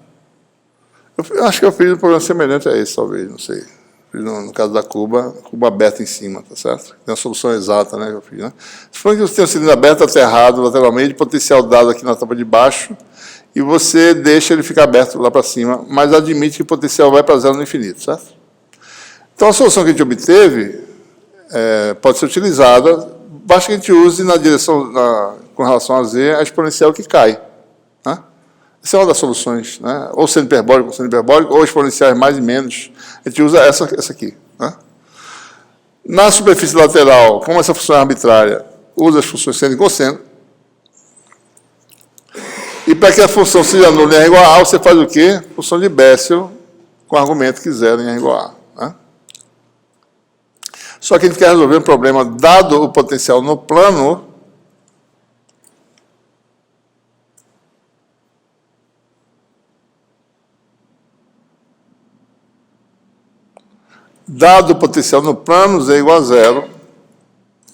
S1: Eu acho que eu fiz um problema semelhante a esse, talvez, não sei. Fiz no caso da cuba aberta em cima, tá certo? Tem uma solução exata, né, que eu fiz, né? Suponha que você tem um cilindro aberto, aterrado lateralmente, potencial dado aqui na tampa de baixo, e você deixa ele ficar aberto lá para cima, mas admite que o potencial vai para zero no infinito, certo? Então, a solução que a gente obteve pode ser utilizada, basta que a gente use na direção, com relação a z, a exponencial que cai. Né? Essa é uma das soluções, né? Ou seno hiperbólico, ou exponenciais mais e menos. A gente usa essa aqui. Né? Na superfície lateral, como essa função é arbitrária, usa as funções seno e cosseno. E para que a função seja nula em R igual a A, você faz o quê? Função de Bessel, com o argumento que zero em R igual a A. Né? Só que a gente quer resolver um problema, dado o potencial no plano, dado o potencial no plano, z igual a zero,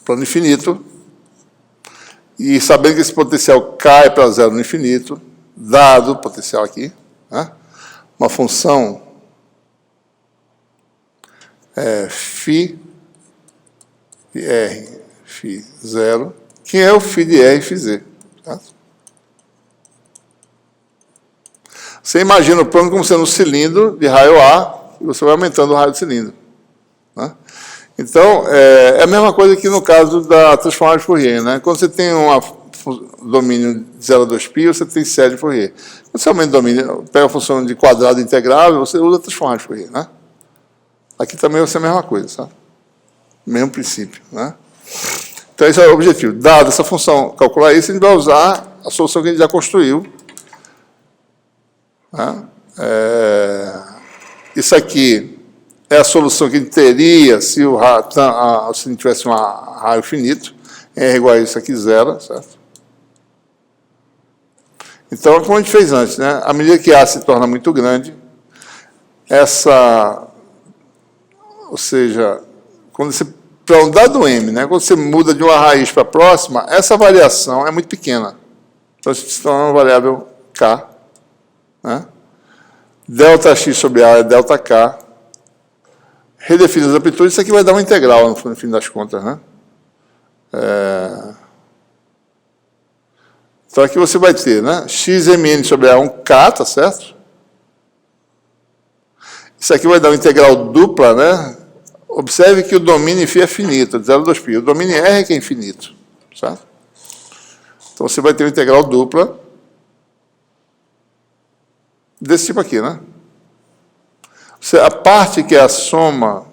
S1: plano infinito, e sabendo que esse potencial cai para zero no infinito, dado o potencial aqui, né? Uma função φ de R, φ zero, que é o φ de R, φ z. Tá? Você imagina o plano como sendo um cilindro de raio A, e você vai aumentando o raio do cilindro. Né? Então, é a mesma coisa que no caso da transformada de Fourier. Né? Quando você tem um domínio de 0 a 2π, você tem série de Fourier. Quando você aumenta o domínio, pega a função de quadrado integrável, você usa a transformada de Fourier. Né? Aqui também vai ser a mesma coisa, sabe? Mesmo princípio. Né? Então, esse é o objetivo. Dado essa função, calcular isso, a gente vai usar a solução que a gente já construiu. Né? Isso aqui é a solução que a gente teria se o cilindro tivesse um raio finito, R igual a isso aqui, zero, certo? Então, como a gente fez antes, né? À medida que A se torna muito grande, ou seja, para um dado M, né? Quando você muda de uma raiz para a próxima, essa variação é muito pequena. Então, isso se torna uma variável K, né? Delta X sobre A é delta K. Redefine as amplitudes, isso aqui vai dar uma integral, no fim das contas. Né? Então, aqui você vai ter, né? xmn sobre A, um K, tá certo? Isso aqui vai dar uma integral dupla, né? Observe que o domínio φ é finito, de 0 a 2π. O domínio R é que é infinito, certo? Então, você vai ter uma integral dupla desse tipo aqui, né? A parte que é a soma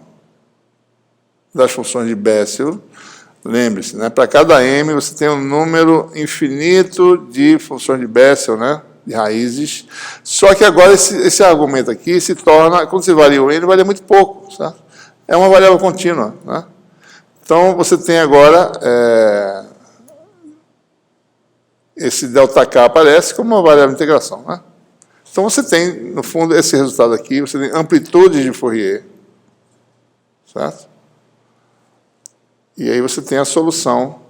S1: das funções de Bessel, lembre-se, né? Para cada m você tem um número infinito de funções de Bessel, né? De raízes. Só que agora esse argumento aqui se torna, quando você varia o n, varia muito pouco, certo? É uma variável contínua, né? Então, você tem agora esse ΔK aparece como uma variável de integração, né? Então, você tem, no fundo, esse resultado aqui, você tem amplitudes de Fourier, certo? E aí você tem a solução,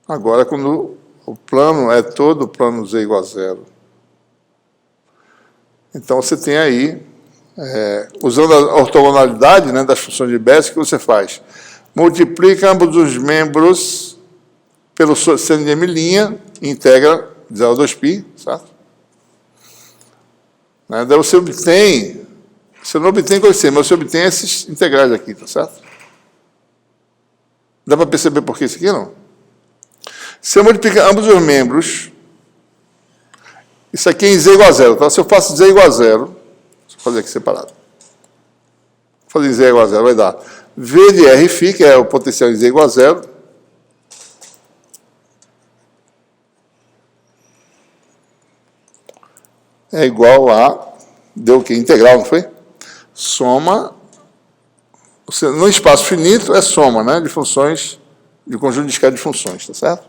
S1: agora, quando o plano é todo o plano z igual a zero. Então, você tem aí, usando a ortogonalidade, né, das funções de Bessel, o que você faz? Multiplica ambos os membros pelo seno de m', e integra 0 a 2π, certo? Daí você obtém, você não obtém coeficiente, mas você obtém esses integrais aqui, tá certo? Dá para perceber por que isso aqui, não? Você multiplica ambos os membros Isso aqui é em z igual a zero, tá? Se eu faço z igual a zero, deixa eu fazer aqui separado. Vou fazer em z igual a zero, vai dar v de rφ, que é o potencial em z igual a zero, é igual a, deu o quê? Integral, não foi? Soma, no espaço finito é soma, né, de funções, de conjunto discreto de funções, tá certo?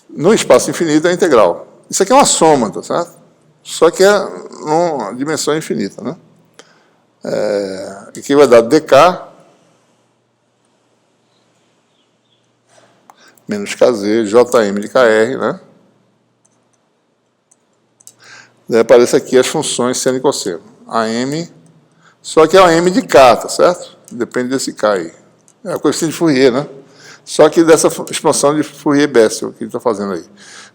S1: No espaço infinito é integral. Isso aqui é uma soma, tá certo? Só que é numa dimensão infinita, né? Aqui vai dar dk menos kz, jm de kr, né? Daí aparece aqui as funções seno e cosseno. AM, só que é a M de K, tá certo? Depende desse K aí. É a coeficiente de Fourier, né? Só que dessa expansão de Fourier-Bessel que ele está fazendo aí.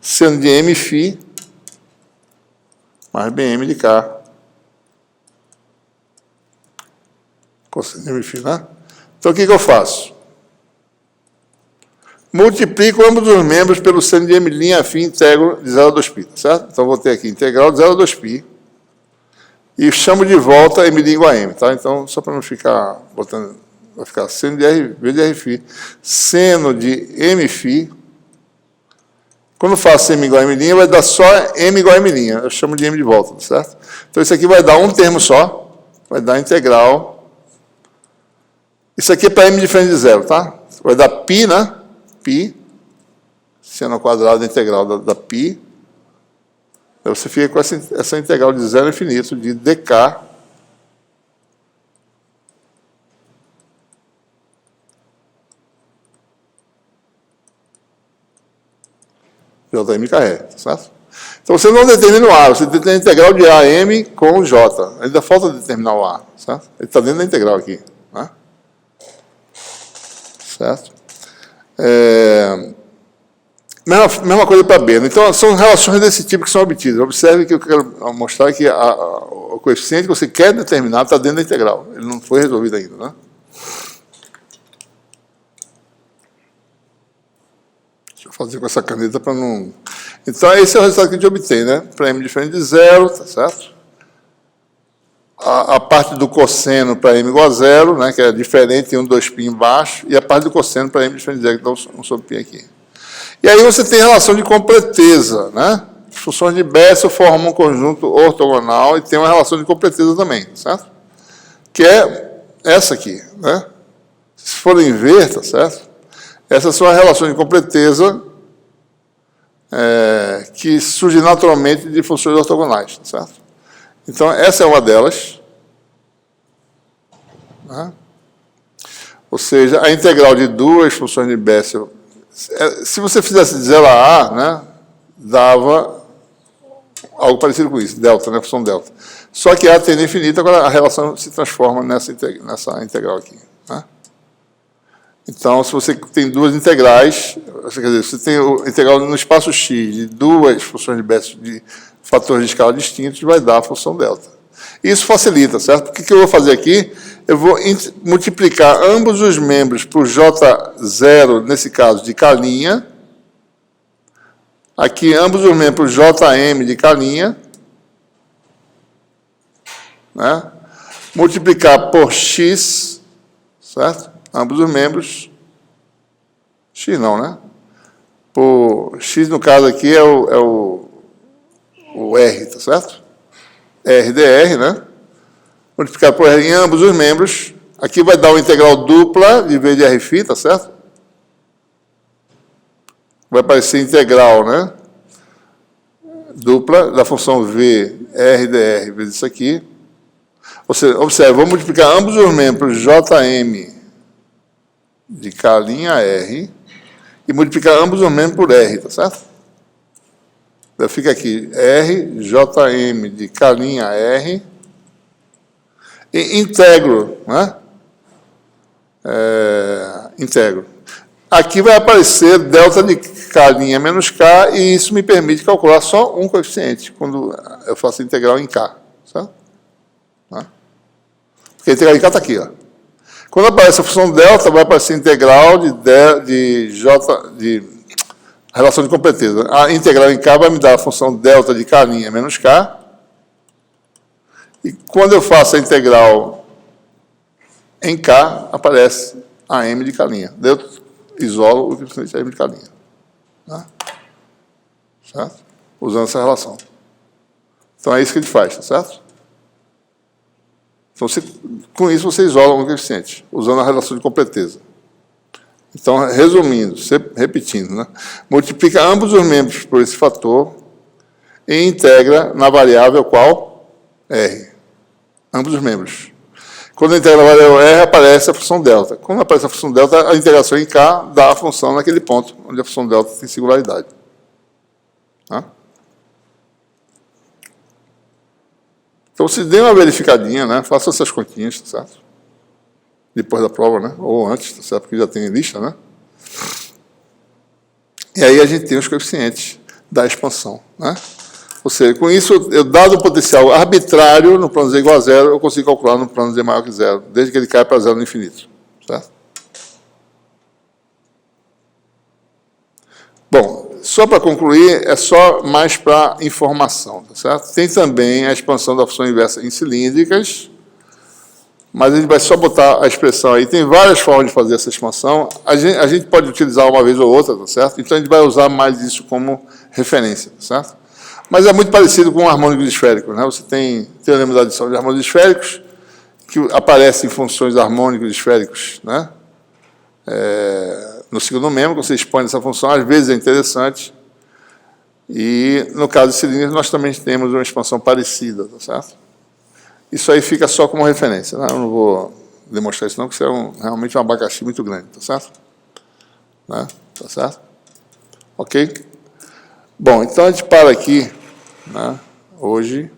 S1: Seno de Mφ mais BM de K. Cosseno de Mφ, né? Então, o que eu faço? Multiplico ambos os membros pelo seno de M' afim integro de 0 a 2π, tá certo? Então, vou ter aqui integral de 0 a 2π. E chamo de volta M' igual a M, tá? Então, só para não ficar botando, vai ficar seno de V de Rφ, seno de Mφ. Quando faço M igual a M', vai dar só M igual a M'. Eu chamo de M de volta, tá certo? Então, isso aqui vai dar um termo só, vai dar integral. Isso aqui é para M diferente de zero, tá? Vai dar π, né? Π, seno ao quadrado integral da π. Aí você fica com essa integral de zero a infinito de dk jm kr, tá certo? Então você não determina o A, você determina a integral de AM com J. Ainda falta determinar o A, certo? Ele está dentro da integral aqui, né? Certo? Mesma coisa para B. Então, são relações desse tipo que são obtidas. Observe que eu quero mostrar que o coeficiente que você quer determinar está dentro da integral. Ele não foi resolvido ainda, né? Deixa eu fazer com essa caneta para não... Então, esse é o resultado que a gente obtém, né? Para M diferente de zero, tá certo? A parte do cosseno para M igual a zero, né? Que é diferente, tem um 2π embaixo, e a parte do cosseno para M diferente de zero, que dá um sobre π aqui. E aí você tem a relação de completeza, né? As funções de Bessel formam um conjunto ortogonal e tem uma relação de completeza também, certo? Que é essa aqui, né? Se forem ver, tá certo? Essas são as relações de completeza que surgem naturalmente de funções ortogonais, tá certo? Então, essa é uma delas, né? Ou seja, a integral de duas funções de Bessel. Se você fizesse de 0 a A, né, dava algo parecido com isso, delta, né, função delta. Só que A tende a infinito, agora a relação se transforma nessa integral aqui, né? Então, se você tem duas integrais, quer dizer, você tem a integral no espaço x de duas funções de Bessel de fatores de escala distintos, vai dar a função delta. Isso facilita, certo? O que eu vou fazer aqui? Eu vou multiplicar ambos os membros por J0, nesse caso, de K'. Aqui, ambos os membros por JM de K'. Né? Multiplicar por X, certo? Ambos os membros. X não, né? Por X, no caso aqui, é o R, tá certo? RdR, né? Multiplicar por R em ambos os membros. Aqui vai dar uma integral dupla de V de Rφ, tá certo? Vai aparecer integral, né? Dupla da função V, RdR, vezes isso aqui. Ou seja, observe, vou multiplicar ambos os membros Jm de K'R e multiplicar ambos os membros por R, tá certo? Então fica aqui R, Jm de K'R e integro, né? Integro. Aqui vai aparecer delta de K' menos K, e isso me permite calcular só um coeficiente, quando eu faço integral em K, certo? Porque a integral em K está aqui, ó. Quando aparece a função delta, vai aparecer integral de relação de completeza. A integral em K vai me dar a função delta de K' menos K. E quando eu faço a integral em K, aparece a M de K'. Daí eu isolo o coeficiente M de K'. Tá? Certo? Usando essa relação. Então é isso que ele faz, tá certo? Então, com isso, você isola um coeficiente, usando a relação de completeza. Então, resumindo, repetindo, né? Multiplica ambos os membros por esse fator e integra na variável qual? R. Ambos os membros. Quando integra a variável R, aparece a função delta. Quando aparece a função delta, a integração em K dá a função naquele ponto, onde a função delta tem singularidade. Tá? Então, se dê uma verificadinha, né? Faça essas continhas, tá certo? Depois da prova, né? Ou antes, tá certo? Porque já tem lista, né? E aí a gente tem os coeficientes da expansão, né? Ou seja, com isso, eu dado o potencial arbitrário no plano Z igual a zero, eu consigo calcular no plano Z maior que zero, desde que ele caia para zero no infinito, certo? Bom, só para concluir, é só mais para informação, tá certo? Tem também a expansão da função inversa em cilíndricas, mas a gente vai só botar a expressão aí. Tem várias formas de fazer essa expansão. A gente pode utilizar uma vez ou outra, tá certo? Então a gente vai usar mais isso como referência, tá certo? Mas é muito parecido com harmônicos esféricos, né? Você tem teorema da adição de harmônicos esféricos, que aparecem em funções harmônicos esféricos, né? No segundo membro, você expõe essa função, às vezes é interessante. E no caso de cilindros, nós também temos uma expansão parecida, tá certo? Isso aí fica só como referência, né? Eu não vou demonstrar isso não, porque isso é realmente um abacaxi muito grande, tá certo? Né? Tá certo? Ok? Bom, então a gente para aqui, né, hoje.